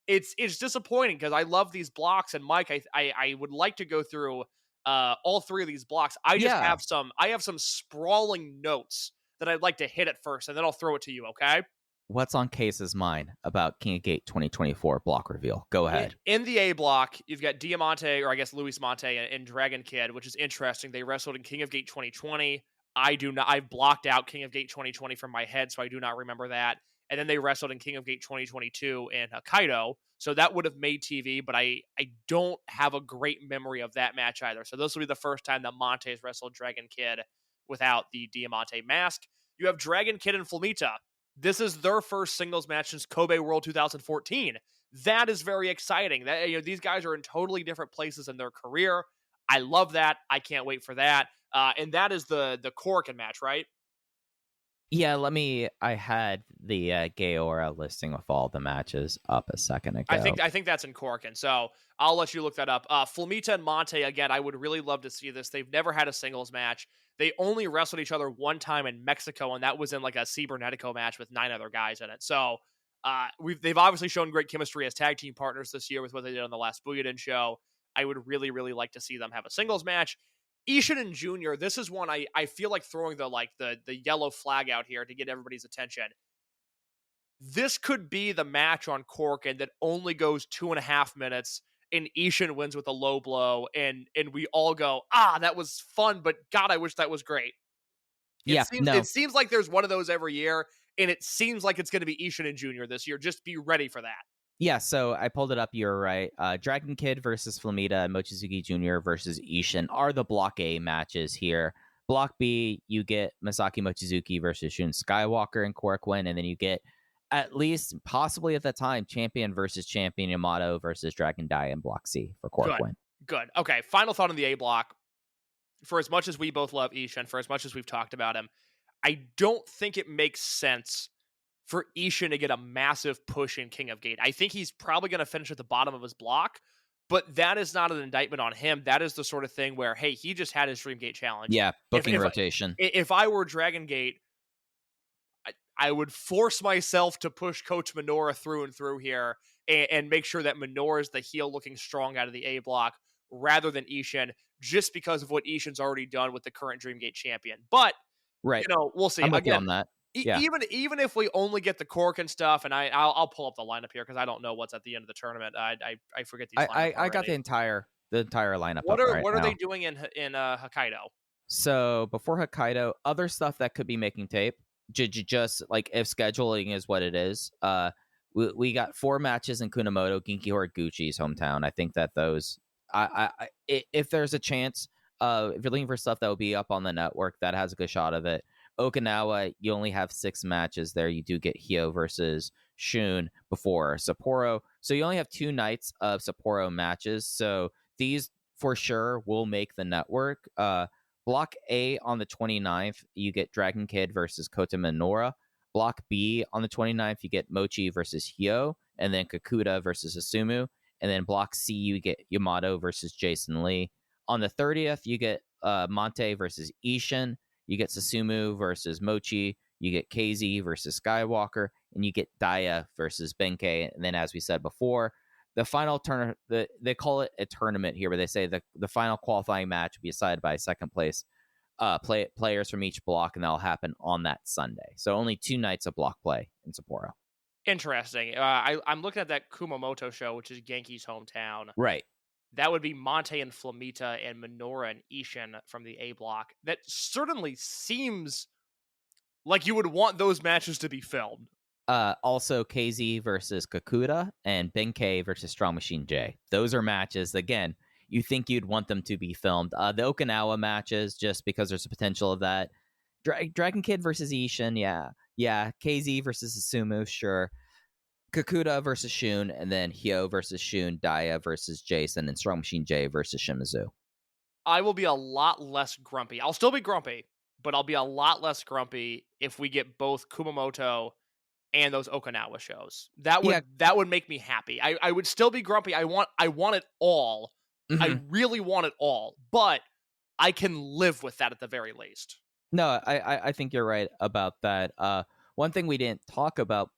it's disappointing because I love these blocks, and Mike, I would like to go through all three of these blocks. I have some sprawling notes that I'd like to hit at first, and then I'll throw it to you. Okay. What's on Case's mind about King of Gate 2024 block reveal? Go ahead. In the A block, you've got Diamante, or I guess Luis Monte and Dragon Kid, which is interesting. They wrestled in King of Gate 2020. I've blocked out King of Gate 2020 from my head, so I do not remember that. And then they wrestled in King of Gate 2022 in Hokkaido. So that would have made TV, but I don't have a great memory of that match either. So this will be the first time that Montes wrestled Dragon Kid without the Diamante mask. You have Dragon Kid and Flamita. This is their first singles match since Kobe World 2014. That is very exciting. That these guys are in totally different places in their career. I love that. I can't wait for that. And that is the Korakuen match, right? Yeah, I had the Gaora listing with all the matches up a second ago. I think that's in Korakuen, so I'll let you look that up. Flamita and Monte, again, I would really love to see this. They've never had a singles match. They only wrestled each other one time in Mexico, and that was in like a Cybernetico match with 9 other guys in it. So they've obviously shown great chemistry as tag team partners this year with what they did on the last Booyadin show. I would really, really like to see them have a singles match. Ishin and Junior, this is one I feel like throwing the yellow flag out here to get everybody's attention. This could be the match on Korakuen that only goes 2.5 minutes, and Ishin wins with a low blow, and we all go, that was fun, but God, I wish that was great. It seems like there's one of those every year, and it seems like it's going to be Ishin and Junior this year. Just be ready for that. Yeah, so I pulled it up. You're right. Dragon Kid versus Flamita and Mochizuki Jr. versus Ishin are the Block A matches here. Block B, you get Masaki Mochizuki versus Shun Skywalker and Korakuen, and then you get, at least possibly at the time, champion versus champion Yamato versus Dragon Dai in Block C for Korakuen. Good. Okay, final thought on the A block. For as much as we both love Ishin, for as much as we've talked about him, I don't think it makes sense for Ishin to get a massive push in King of Gate. I think he's probably going to finish at the bottom of his block, but that is not an indictment on him. That is the sort of thing where, hey, he just had his Dream Gate challenge. Yeah, booking rotation. If I were Dragon Gate, I would force myself to push Coach Minoura through and through here and make sure that Minoura is the heel looking strong out of the A block rather than Ishin, just because of what Ishin's already done with the current Dream Gate champion. But, right, we'll see. I'm with you on that. Yeah. Even if we only get the Korakuen stuff, and I'll pull up the lineup here because I don't know what's at the end of the tournament. I forget these. I got the entire lineup. What are they doing in Hokkaido? So before Hokkaido, other stuff that could be making tape. Just like if scheduling is what it is. We got 4 matches in Kunamoto, Genki Horiguchi's hometown. I think that those. If there's a chance, if you're looking for stuff that will be up on the network that has a good shot of it. Okinawa, you only have 6 matches there. You do get Hyo versus Shun before Sapporo. So you only have 2 nights of Sapporo matches. So these for sure will make the network. Block A on the 29th, you get Dragon Kid versus Kota Minoura. Block B on the 29th, you get Mochi versus Hyo, and then Kakuta versus Asumu. And then Block C, you get Yamato versus Jason Lee. On the 30th, you get Monte versus Ishin. You get Susumu versus Mochi. You get KZ versus Skywalker. And you get Daya versus Benkei. And then, as we said before, the final tournament, they call it a tournament here, but they say the final qualifying match will be decided by second place players from each block, and that'll happen on that Sunday. So only 2 nights of block play in Sapporo. Interesting. I'm looking at that Kumamoto show, which is Genki's hometown. Right. That would be Monte and Flamita and Minoura and Ishin from the A block. That certainly seems like you would want those matches to be filmed. Also, KZ versus Kakuta and Benkei versus Strong Machine J. Those are matches, again, you think you'd want them to be filmed. The Okinawa matches, just because there's a potential of that. Dragon Kid versus Ishin, yeah. KZ versus Susumu, sure. Kakuta versus Shun, and then Hyo versus Shun, Daya versus Jason, and Strong Machine J versus Shimizu. I will be a lot less grumpy. I'll still be grumpy, but I'll be a lot less grumpy if we get both Kumamoto and those Okinawa shows. That would make me happy. I would still be grumpy. I want it all. Mm-hmm. I really want it all, but I can live with that at the very least. No, I think you're right about that. One thing we didn't talk about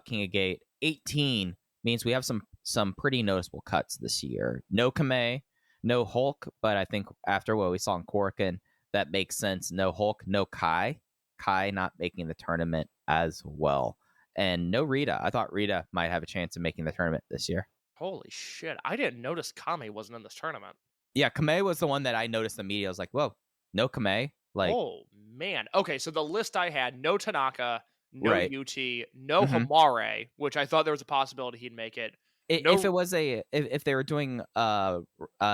King of Gate 18 means we have some pretty noticeable cuts this year. No Kame, no Hulk, but I think after what we saw in Korakuen, that makes sense. No Hulk, no Kai not making the tournament as well, and no Rita. I thought Rita might have a chance of making the tournament this year. Holy shit! I didn't notice Kame wasn't in this tournament. Yeah, Kame was the one that I noticed immediately. I was like, whoa, no Kame. Like, oh man. Okay, so the list I had: no Tanaka, no right. Yuti, no Hamare, which I thought there was a possibility he'd make it. If it was if they were doing a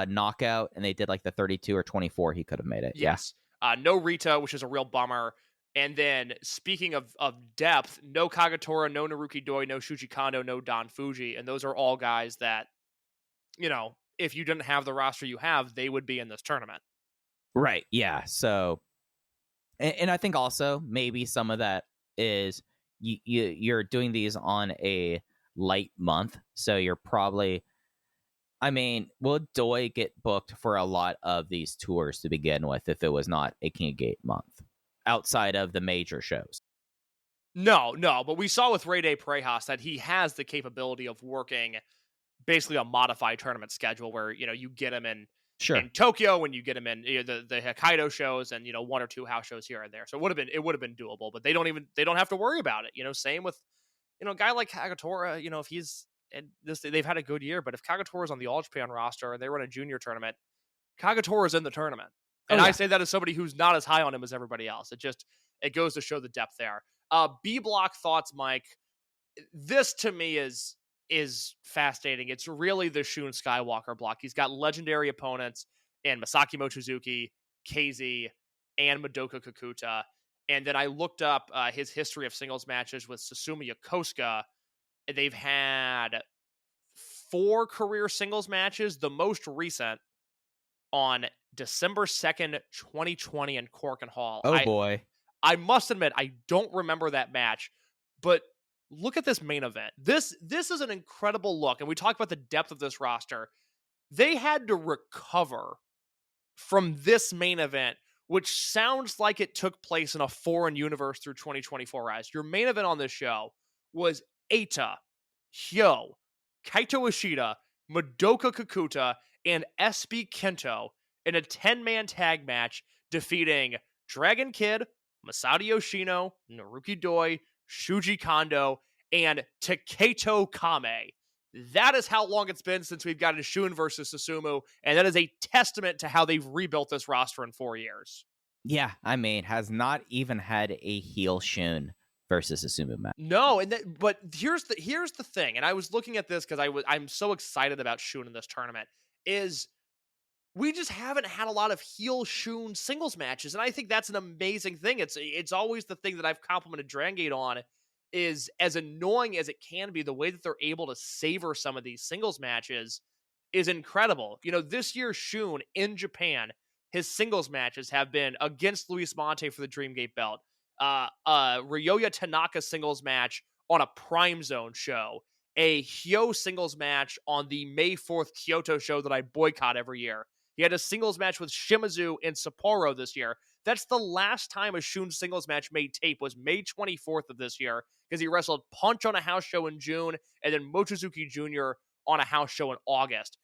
knockout and they did like the 32 or 24, he could have made it. Yes. No Rita, which is a real bummer. And then speaking of depth, no Kagetora, no Naruki Doi, no Shuji Kondo, no Don Fuji, and those are all guys that, you know, if you didn't have the roster you have, they would be in this tournament. Right. Yeah. So, and I think also maybe some of that is you're doing these on a light month, so you're probably, I mean, will Doi get booked for a lot of these tours to begin with if it was not a King of Gate month outside of the major shows? No, but we saw with Rey Day Prejas that he has the capability of working basically a modified tournament schedule where, you know, you get him in Tokyo and you get him in, you know, the Hokkaido shows and, you know, 1 or 2 house shows here and there. So it would have been doable, but they don't have to worry about it. You know, same with, you know, a guy like Kagetora, you know, if he's, and they've had a good year, but if Kagetora's on the All Japan roster and they run a junior tournament, Kagetora's in the tournament. And I say that as somebody who's not as high on him as everybody else. It goes to show the depth there. B block thoughts, Mike. This to me is fascinating. It's really the Shun Skywalker block. He's got legendary opponents in Masaki Mochizuki, KZ, and Madoka Kakuta. And then I looked up his history of singles matches with Susumu Yokosuka. They've had 4 career singles matches, the most recent on December 2nd, 2020 in Korakuen Hall. Oh, boy. I must admit, I don't remember that match, but look at this main event. This is an incredible look, and we talked about the depth of this roster. They had to recover from this main event, which sounds like it took place in a foreign universe through 2024 Rise. Your main event on this show was Eita, Hyo, Kaito Ishida, Madoka Kakuta, and SB Kento in a 10-man tag match defeating Dragon Kid, Masato Yoshino, Naruki Doi, Shuji Kondo, and Taketo Kame. That is how long it's been since we've gotten Shun versus Susumu, and that is a testament to how they've rebuilt this roster in 4 years. Yeah, I mean, has not even had a heel Shun versus Susumu match. No, but here's the thing, and I was looking at this because I'm so excited about Shun in this tournament, is we just haven't had a lot of heel Shun singles matches, and I think that's an amazing thing. It's always the thing that I've complimented Dragongate on, is as annoying as it can be, the way that they're able to savor some of these singles matches is incredible. You know, this year Shun in Japan, his singles matches have been against Luis Mante for the Dreamgate belt, Ryoya Tanaka singles match on a Prime Zone show, a Hyo singles match on the May 4th Kyoto show that I boycott every year. He had a singles match with Shimizu in Sapporo this year. That's the last time a Shun singles match made tape, was May 24th of this year, because he wrestled Punch on a house show in June and then Mochizuki Jr. on a house show in August.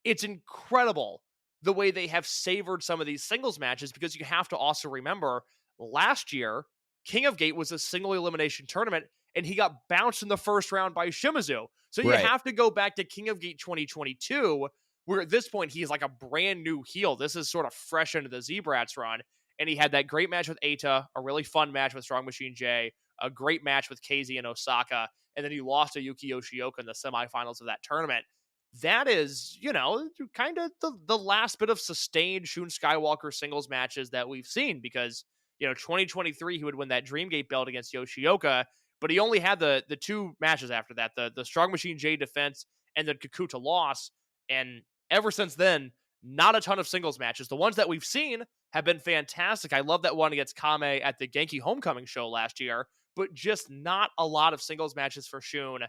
It's incredible the way they have savored some of these singles matches, because you have to also remember last year, King of Gate was a single elimination tournament and he got bounced in the first round by Shimizu. So you have to go back to King of Gate 2022, where at this point he's like a brand new heel. This is sort of fresh into the Z-Brats run. And he had that great match with Eita, a really fun match with Strong Machine J, a great match with KZ in Osaka, and then he lost to Yuki Yoshioka in the semifinals of that tournament. That is, you know, kind of the last bit of sustained Shun Skywalker singles matches that we've seen, because 2023, he would win that Dreamgate belt against Yoshioka, but he only had the two matches after that, the Strong Machine J defense and the Kakuta loss. And ever since then, not a ton of singles matches. The ones that we've seen have been fantastic. I love that one against Kame at the Genki Homecoming show last year, but just not a lot of singles matches for Shun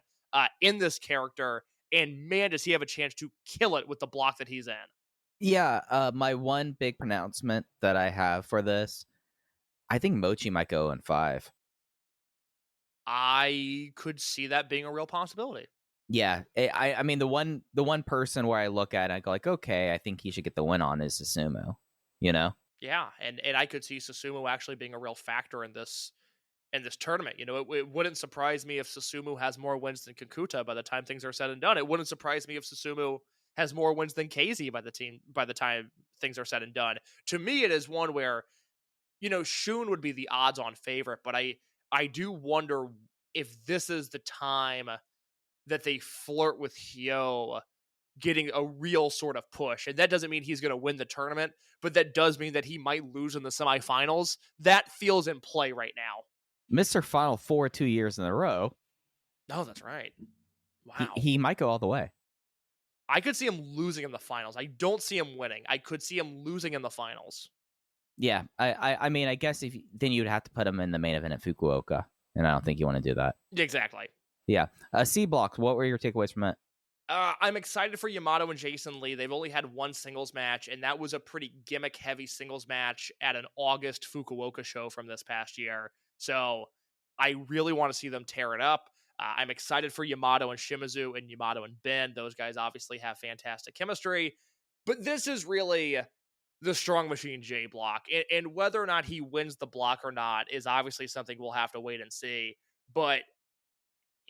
in this character. And man, does he have a chance to kill it with the block that he's in. Yeah, my one big pronouncement that I have for this, I think Mochi might go 0-5. I could see that being a real possibility. Yeah, I mean the one person where I look at it, I go like, okay, I think he should get the win on is Susumu, Yeah, and I could see Susumu actually being a real factor in this tournament. It wouldn't surprise me if Susumu has more wins than Kakuta by the time things are said and done. It wouldn't surprise me if Susumu has more wins than KZ by the time things are said and done. To me, it is one where, Shun would be the odds-on favorite, but I do wonder if this is the time that they flirt with Hyo getting a real sort of push. And that doesn't mean he's going to win the tournament, but that does mean that he might lose in the semifinals. That feels in play right now. Mr. Final Four 2 years in a row. Oh, that's right. Wow. He might go all the way. I could see him losing in the finals. I don't see him winning. I could see him losing in the finals. Yeah, I mean, I guess then you'd have to put him in the main event at Fukuoka, and I don't think you want to do that. Exactly. Yeah. C blocks. What were your takeaways from it? I'm excited for Yamato and Jason Lee. They've only had one singles match, and that was a pretty gimmick-heavy singles match at an August Fukuoka show from this past year. So I really want to see them tear it up. I'm excited for Yamato and Shimizu and Yamato and Ben. Those guys obviously have fantastic chemistry. But this is really the Strong Machine J block. And whether or not he wins the block or not is obviously something we'll have to wait and see. But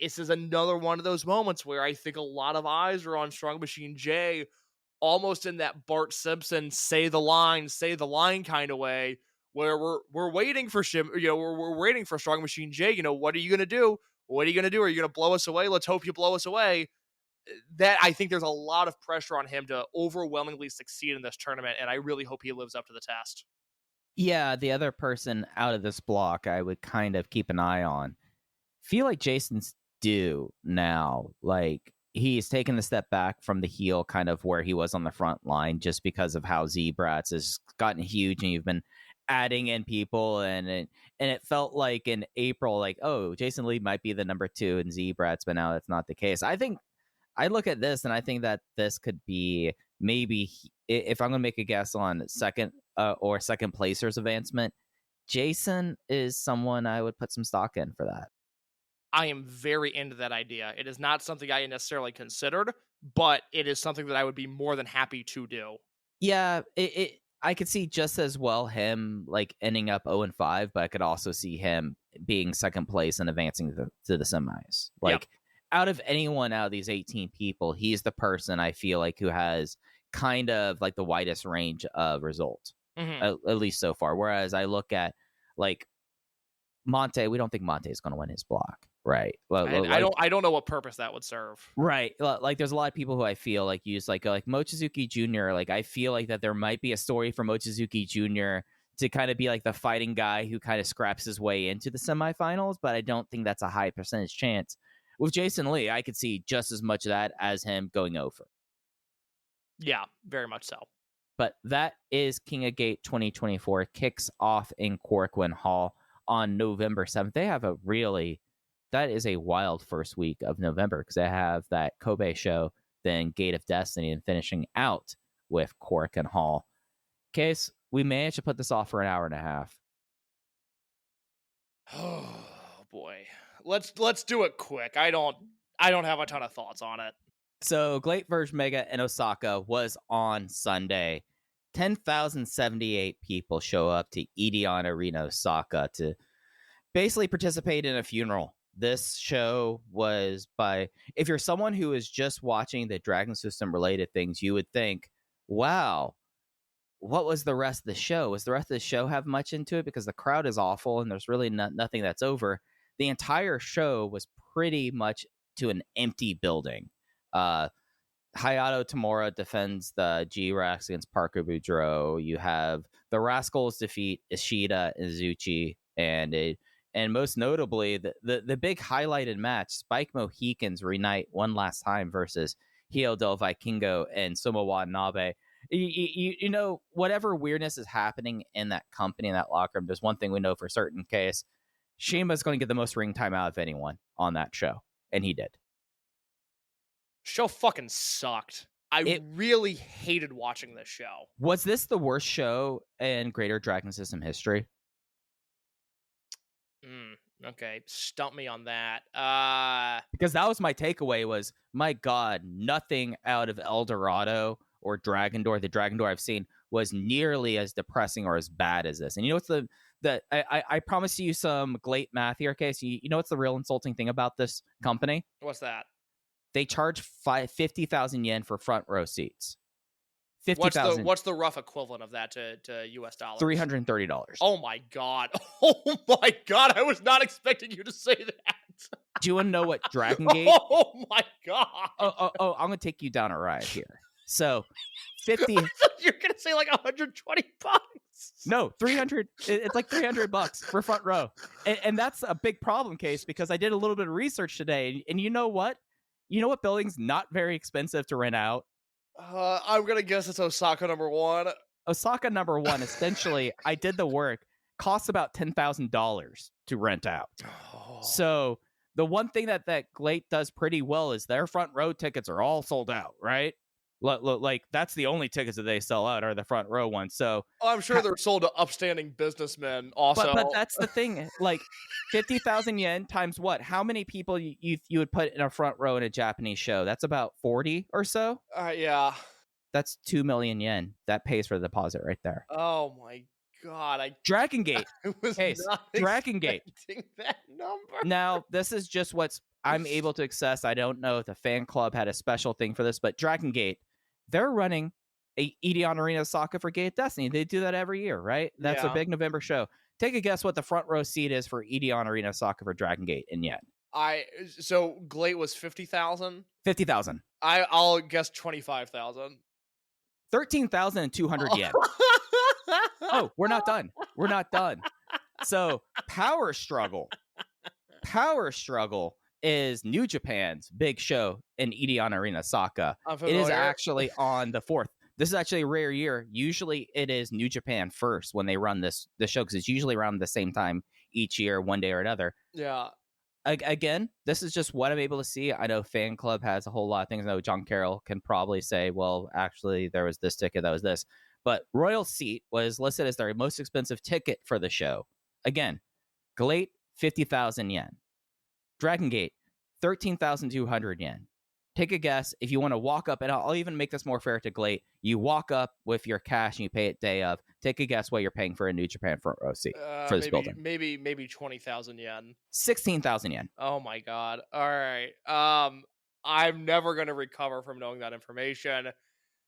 this is another one of those moments where I think a lot of eyes are on Strong Machine J, almost in that Bart Simpson say the line kind of way, where we're waiting for we're waiting for Strong Machine J. What are you gonna do? What are you gonna do? Are you gonna blow us away? Let's hope you blow us away. That I think there's a lot of pressure on him to overwhelmingly succeed in this tournament, and I really hope he lives up to the test. Yeah, the other person out of this block I would kind of keep an eye on. Feel like Jason's due now. Like, he's taken a step back from the heel, kind of where he was on the front line, just because of how Z-Brats has gotten huge, and you've been adding in people, and it felt like in April, like, oh, Jason Lee might be the number 2 in Z-Brats, but now that's not the case. I think I look at this and I think that this could be maybe, if I'm going to make a guess on second or second placer's advancement, Jason is someone I would put some stock in for that. I am very into that idea. It is not something I necessarily considered, but it is something that I would be more than happy to do. Yeah, I could see just as well him like ending up 0-5, but I could also see him being second place and advancing to the semis. Like, out of anyone out of these 18 people, he's the person I feel like who has kind of like the widest range of result, at least so far. Whereas I look at like Monte, we don't think Monte is going to win his block, right? I don't know what purpose that would serve. Right. Like, there's a lot of people who I feel like use like Mochizuki Jr. Like, I feel like that there might be a story for Mochizuki Jr. to kind of be like the fighting guy who kind of scraps his way into the semifinals, but I don't think that's a high percentage chance. With Jason Lee, I could see just as much of that as him going over. Yeah, very much so. But that is King of Gate 2024. Kicks off in Korakuen Hall on November 7th. They have that is a wild first week of November, because they have that Kobe show, then Gate of Destiny, and finishing out with Korakuen Hall. Case, we managed to put this off for an hour and a half. Oh boy. Let's do it quick. I don't have a ton of thoughts on it. So GLEAT vs. Mega in Osaka was on Sunday. 10,078 people show up to Edion Arena Osaka to basically participate in a funeral. This show was if you're someone who is just watching the Dragon System related things, you would think, wow, what was the rest of the show? Does the rest of the show have much into it? Because the crowd is awful and there's really nothing that's over. The entire show was pretty much to an empty building. Hayato Tamura defends the G-Rex against Parker Boudreaux. You have the Rascals defeat Ishida, Izuchi, and most notably, the big highlighted match, Spike Mohicans reunite one last time versus Hio del Vikingo and Sumo Watanabe. You know, whatever weirdness is happening in that company, in that locker room, there's one thing we know for certain case. Shima's going to get the most ring time out of anyone on that show, and he did. Show fucking sucked. I really hated watching this show. Was this the worst show in Greater Dragon System history? Okay, stump me on that. Because that was my takeaway was, my God, nothing out of El Dorado or Dragon Door, the Dragon Door I've seen, was nearly as depressing or as bad as this. And you know what's I promise you some GLEAT math here, okay? So you know what's the real insulting thing about this company? What's that? They charge 50,000 yen for front row seats. 50,000. What's the rough equivalent of that to US dollars? $330. Oh my God. Oh my God. I was not expecting you to say that. Do you want to know what Dragongate? Oh my God. Oh, I'm going to take you down a ride here. So 50. You're going to say like $120? No, 300. It's like $300 for front row. And that's a big problem case because I did a little bit of research today. And you know what? You know what building's not very expensive to rent out? I'm going to guess it's Osaka #1. Osaka #1, essentially, I did the work, costs about $10,000 to rent out. Oh. So the one thing that GLEAT does pretty well is their front row tickets are all sold out, right? Like that's the only tickets that they sell out are the front row ones. So I'm sure they're sold to upstanding businessmen also. But that's the thing. Like 50,000 yen times what? How many people you would put in a front row in a Japanese show? That's about 40 or so. Yeah. That's 2 million yen. That pays for the deposit right there. Oh my God. Dragongate. I was not Dragongate. expecting that number. Now, this is just what I'm able to access. I don't know if the fan club had a special thing for this, but Dragongate, they're running a Edion Arena Osaka for Gate Destiny. They do that every year, right? That's a big November show. Take a guess what the front row seat is for Edion Arena Osaka for Dragongate in yen. So GLEAT was 50,000? 50,000. I'll guess 25,000. 13,200 yen. Oh, we're not done. We're not done. So Power Struggle is New Japan's big show in Edion Arena Osaka. It is actually on the 4th. This is actually a rare year. Usually it is New Japan first when they run this show because it's usually around the same time each year, one day or another. Yeah. Again, this is just what I'm able to see. I know Fan Club has a whole lot of things. I know John Carroll can probably say, well, actually, there was this ticket, that was this. But Royal Seat was listed as their most expensive ticket for the show. Again, GLEAT, 50,000 yen. Dragongate, 13,200 yen. Take a guess. If you want to walk up, and I'll even make this more fair to GLEAT, you walk up with your cash and you pay it day of. Take a guess what you're paying for a New Japan front row seat for this building. Maybe 20,000 yen. 16,000 yen. Oh my God. All right. I'm never going to recover from knowing that information.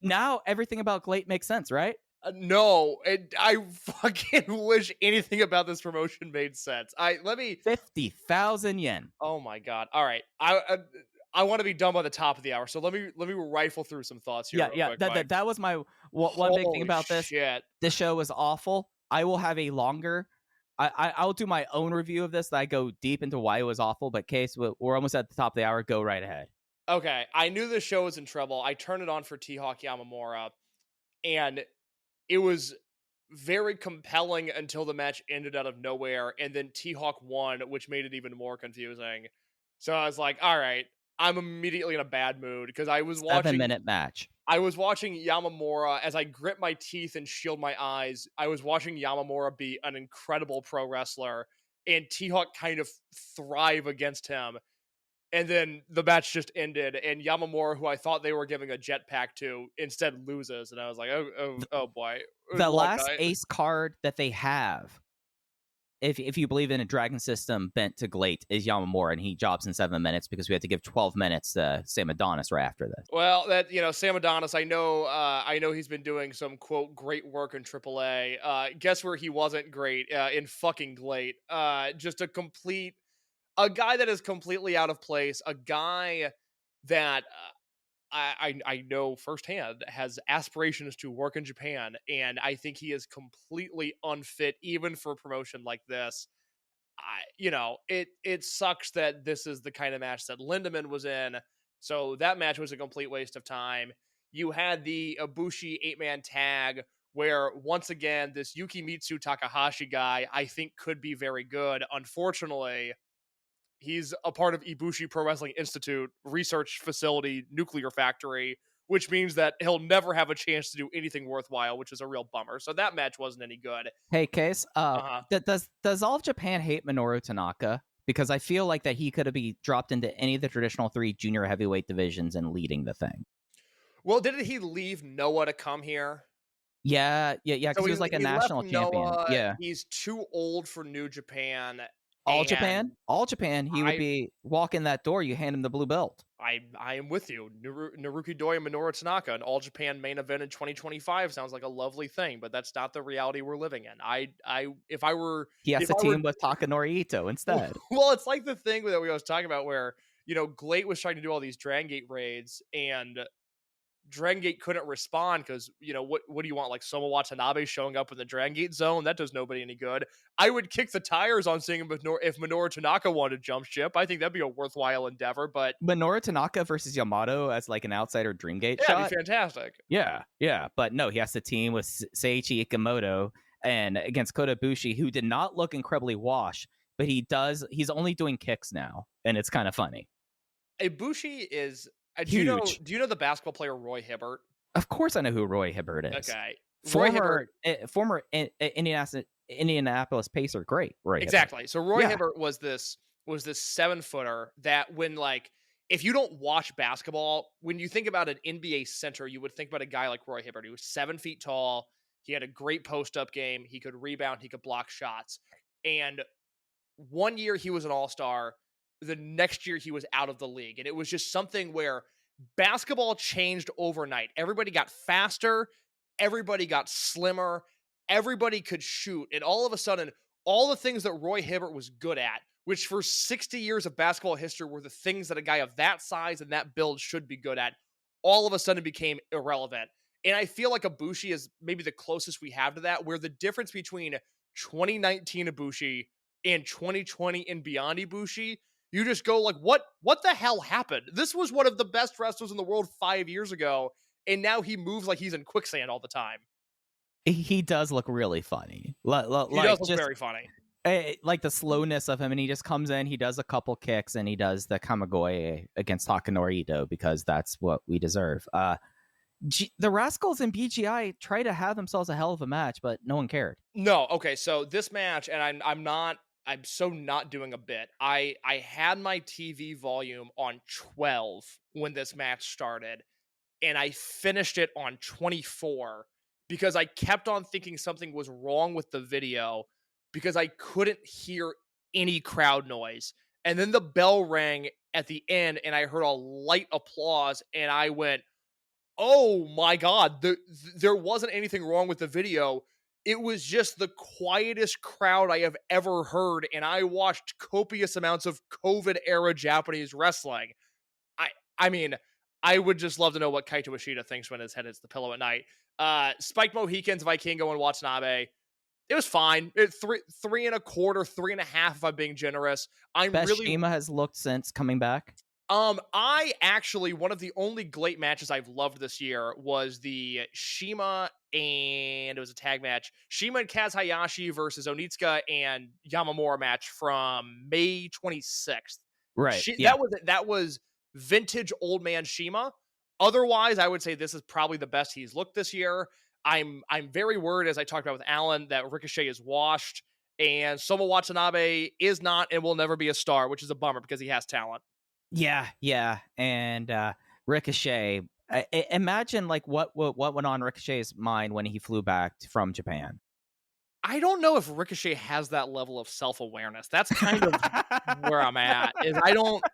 Now everything about GLEAT makes sense, right? No, I fucking wish anything about this promotion made sense. 50,000 yen. Oh my God. All right. I want to be done by the top of the hour, so let me rifle through some thoughts here. Yeah. That was my one big thing about this. Shit. This show was awful. I will have a longer. I'll do my own review of this. That I go deep into why it was awful. But Case, we're almost at the top of the hour. Go right ahead. Okay, I knew this show was in trouble. I turned it on for T-Hawk Yamamura, and it was very compelling until the match ended out of nowhere, and then T-Hawk won, which made it even more confusing. So I was like, all right. I'm immediately in a bad mood because I was watching 7-minute match. I was watching Yamamura as I grit my teeth and shield my eyes. I was watching Yamamura be an incredible pro wrestler and T-Hawk kind of thrive against him. And then the match just ended and Yamamura, who I thought they were giving a jetpack to, instead loses. And I was like, oh boy. The last ace card that they have, if you believe in a dragon system bent to GLEAT, is Yamamura, and he jobs in 7 minutes because we had to give 12 minutes to Sam Adonis right after this. Well, Sam Adonis, I know he's been doing some quote great work in AAA. Guess where he wasn't great? In fucking GLEAT. Just a guy that is completely out of place. A guy that I know firsthand, has aspirations to work in Japan, and I think he is completely unfit even for a promotion like this. It sucks that this is the kind of match that Lindemann was in. So that match was a complete waste of time. You had the Ibushi 8-man tag where once again this Yukimitsu Takahashi guy I think could be very good. Unfortunately, he's a part of Ibushi Pro Wrestling Institute research facility nuclear factory, which means that he'll never have a chance to do anything worthwhile, which is a real bummer. So that match wasn't any good. Hey, Case, Uh-huh. does all of Japan hate Minoru Tanaka? Because I feel like that he could have been dropped into any of the traditional 3 junior heavyweight divisions and leading the thing. Well, didn't he leave Noah to come here? Yeah, because So he was like a he left national champion. Noah. Yeah. He's too old for New Japan. All and Japan, he would be walking that door, you hand him the blue belt. I am with you. Naruki Doi and Minoru Tanaka, an All Japan main event in 2025 sounds like a lovely thing, but that's not the reality we're living in. If I were He has if to I were- team with Takanori Ito instead. Well, it's like the thing that we was talking about where GLEAT was trying to do all these Dragongate raids and Dragongate couldn't respond because what do you want, like Soma Watanabe showing up in the Dragongate zone? That does nobody any good. I would kick the tires on seeing if Minoru Tanaka wanted to jump ship. I think that'd be a worthwhile endeavor. But Minoru Tanaka versus YAMATO as like an outsider Dreamgate yeah, shot. it'd be fantastic. Yeah, but no, he has to team with Seiichi Ikamoto and against Kota Ibushi, who did not look incredibly washed, but he's only doing kicks now, and it's kind of funny. Ibushi is. Do Huge. you know the basketball player Roy Hibbert? Of course, I know who Roy Hibbert is. Okay, Roy Former Hibbert, Indianapolis Pacer, great. Roy exactly. Hibbert. So Roy Hibbert was this 7-footer that when if you don't watch basketball, when you think about an NBA center, you would think about a guy like Roy Hibbert. He was 7 feet tall. He had a great post-up game. He could rebound. He could block shots. And one year he was an all-star. The next year he was out of the league. And it was just something where basketball changed overnight. Everybody got faster. Everybody got slimmer. Everybody could shoot. And all of a sudden, all the things that Roy Hibbert was good at, which for 60 years of basketball history were the things that a guy of that size and that build should be good at, all of a sudden became irrelevant. And I feel like Ibushi is maybe the closest we have to that, where the difference between 2019 Ibushi and 2020 and beyond Ibushi, you just go like, what the hell happened? This was one of the best wrestlers in the world 5 years ago, and now he moves like he's in quicksand all the time. He does look really funny. He does look very funny. Like the slowness of him, and he just comes in, he does a couple kicks, and he does the Kamigoye against Takanori Ito because that's what we deserve. The Rascals and BGI try to have themselves a hell of a match, but no one cared. No, okay, so this match, and I'm so not doing a bit. I had my TV volume on 12 when this match started, and I finished it on 24 because I kept on thinking something was wrong with the video because I couldn't hear any crowd noise. And then the bell rang at the end, and I heard a light applause, and I went, oh my God, there wasn't anything wrong with the video. It was just the quietest crowd I have ever heard, and I watched copious amounts of COVID-era Japanese wrestling. I mean, I would just love to know what Kaito Ishida thinks when his head hits the pillow at night. Spike Mohicans, Vikingo, and Watanabe. It was fine. 3.25, 3.5 if I'm being generous. Best Shima has looked since coming back. I actually, one of the only GLEAT matches I've loved this year was the Shima, and it was a tag match, Shima and Kaz Hayashi versus Onitsuka and Yamamura match from May 26th. Right. That was vintage old man Shima. Otherwise, I would say this is probably the best he's looked this year. I'm very worried, as I talked about with Alan, that Ricochet is washed, and Soma Watanabe is not and will never be a star, which is a bummer because he has talent. Yeah, and Ricochet. Imagine like what went on Ricochet's mind when he flew back from Japan. I don't know if Ricochet has that level of self-awareness. That's kind of where I'm at. Is I don't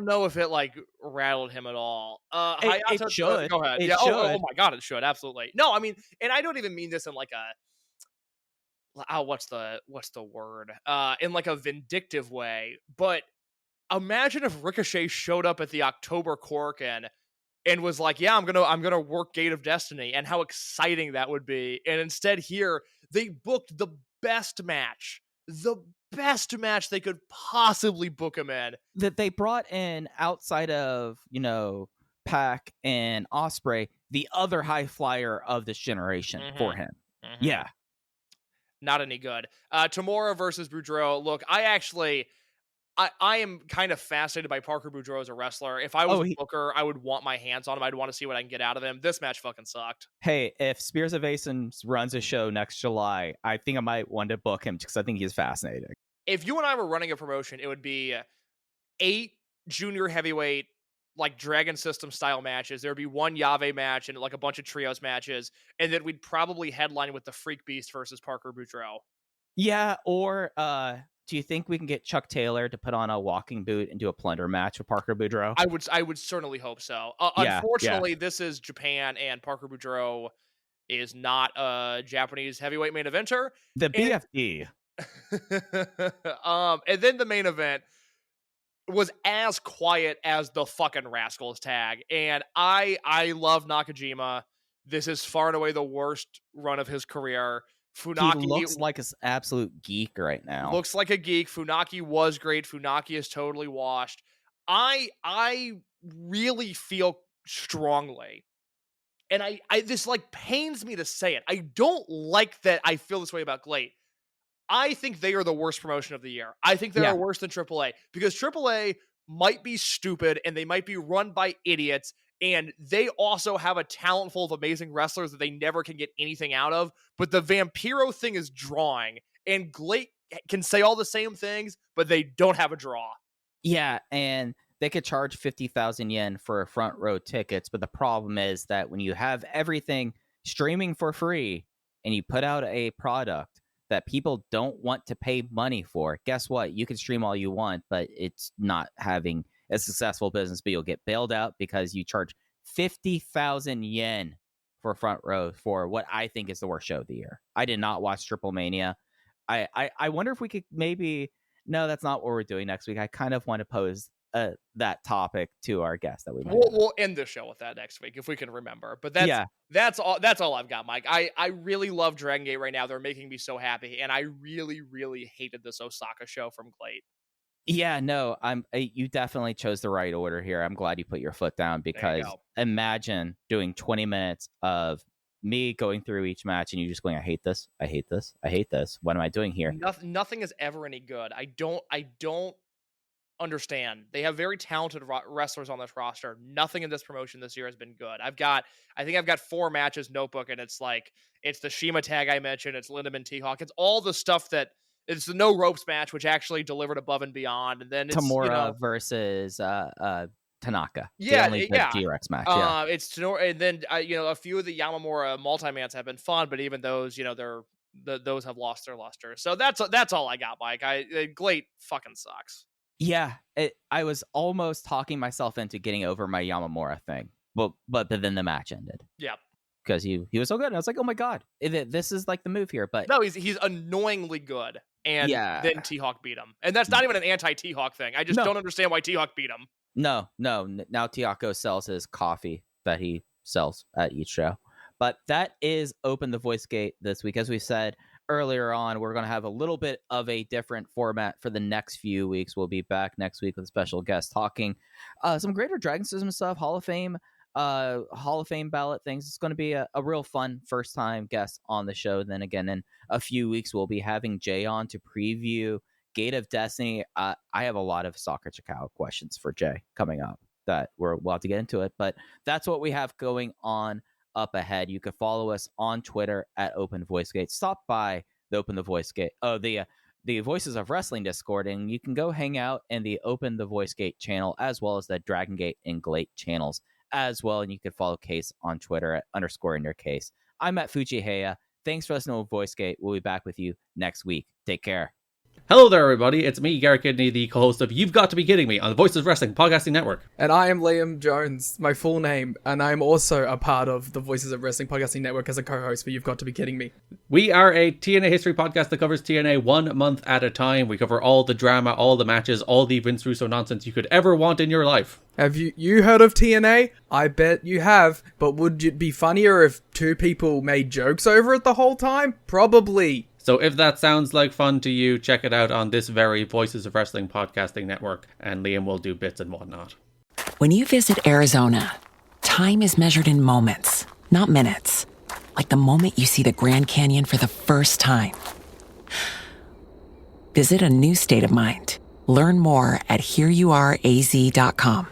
know if it like rattled him at all. It should. Go ahead. It yeah. should. Oh my God, it should absolutely. No, I mean, and I don't even mean this in like a what's the word? In like a vindictive way, but imagine if Ricochet showed up at the October Korakuen and was like, "Yeah, I'm gonna work Gate of Destiny," and how exciting that would be. And instead, here they booked the best match they could possibly book him in. That they brought in outside of, Pac and Osprey, the other high flyer of this generation for him. Yeah. Not any good. Tamura versus Boudreaux. Look, I am kind of fascinated by Parker Boudreaux as a wrestler. If I was a booker, I would want my hands on him. I'd want to see what I can get out of him. This match fucking sucked. Hey, if Spears of Asins runs a show next July, I think I might want to book him because I think he's fascinating. If you and I were running a promotion, it would be 8 junior heavyweight, like Dragon System style matches. There would be one Yave match and like a bunch of trios matches. And then we'd probably headline with the Freak Beast versus Parker Boudreaux. Yeah, or do you think we can get Chuck Taylor to put on a walking boot and do a plunder match with Parker Boudreaux? I would certainly hope so. Unfortunately, this is Japan, and Parker Boudreaux is not a Japanese heavyweight main eventer. The BFD. And then the main event was as quiet as the fucking Rascals tag. And I love Nakajima. This is far and away the worst run of his career. Funaki he looks like an absolute geek right now. Looks like a geek. Funaki was great. Funaki is totally washed. I really feel strongly, and I this like pains me to say it. I don't like that I feel this way about GLEAT. I think they are the worst promotion of the year. I think they are worse than AAA because AAA might be stupid and they might be run by idiots. And they also have a talent full of amazing wrestlers that they never can get anything out of. But the Vampiro thing is drawing. And GLEAT can say all the same things, but they don't have a draw. Yeah, and they could charge 50,000 yen for front row tickets. But the problem is that when you have everything streaming for free and you put out a product that people don't want to pay money for, guess what? You can stream all you want, but it's not having a successful business, but you'll get bailed out because you charge 50,000 yen for front row for what I think is the worst show of the year. I did not watch Triple Mania. I wonder if we could maybe, no, that's not what we're doing next week. I kind of want to pose that topic to our guest that we'll end the show with that next week if we can remember. But that's all I've got, Mike. I really love Dragongate right now. They're making me so happy, and I really, really hated this Osaka show from GLEAT. Yeah, no, you definitely chose the right order here. I'm glad you put your foot down because imagine doing 20 minutes of me going through each match and you just going, I hate this, I hate this, I hate this. What am I doing here? Nothing is ever any good. I don't understand. They have very talented wrestlers on this roster. Nothing in this promotion this year has been good. I think I've got 4 matches notebook, and it's the Shima tag I mentioned, it's Lindemann T-Hawk, it's all the stuff that. It's the no ropes match, which actually delivered above and beyond. And then it's Tamura versus Tanaka. Yeah, the T-Rex match. It's Tenor, and then a few of the Yamamura multi-mans have been fun, but even those, those have lost their luster. So that's all I got, Mike. GLEAT fucking sucks. Yeah, I was almost talking myself into getting over my Yamamura thing, but then the match ended. Yeah. Because he was so good. And I was like, oh my God, this is like the move here. But no, he's annoyingly good. And then T-Hawk beat him. And that's not even an anti-T-Hawk thing. I just don't understand why T-Hawk beat him. No. Now T-Hawk sells his coffee that he sells at each show. But that is Open the Voice Gate this week. As we said earlier on, we're going to have a little bit of a different format for the next few weeks. We'll be back next week with a special guest talking some greater Dragon System stuff, Hall of Fame ballot things. It's going to be a real fun first time guest on the show. Then again, in a few weeks, we'll be having Jay on to preview Gate of Destiny. I have a lot of Soccer Chikao questions for Jay coming up that we'll have to get into it, but that's what we have going on up ahead. You can follow us on Twitter at Open Voice Gate. Stop by the Open the Voice Gate. The Voices of Wrestling Discord, and you can go hang out in the Open the Voice Gate channel as well as the Dragongate and GLEAT channels as well, and you can follow Case on Twitter at _InYourCase. I'm at Fujiheya. Thanks for listening to VoiceGate. We'll be back with you next week. Take care. Hello there, everybody. It's me, Garrett Kidney, the co-host of You've Got to Be Kidding Me on the Voices of Wrestling Podcasting Network. And I am Liam Jones, my full name, and I'm also a part of the Voices of Wrestling Podcasting Network as a co-host for You've Got to Be Kidding Me. We are a TNA history podcast that covers TNA 1 month at a time. We cover all the drama, all the matches, all the Vince Russo nonsense you could ever want in your life. Have you heard of TNA? I bet you have, but would it be funnier if two people made jokes over it the whole time? Probably. So if that sounds like fun to you, check it out on this very Voices of Wrestling Podcasting Network, and Liam will do bits and whatnot. When you visit Arizona, time is measured in moments, not minutes. Like the moment you see the Grand Canyon for the first time. Visit a new state of mind. Learn more at hereyouareaz.com.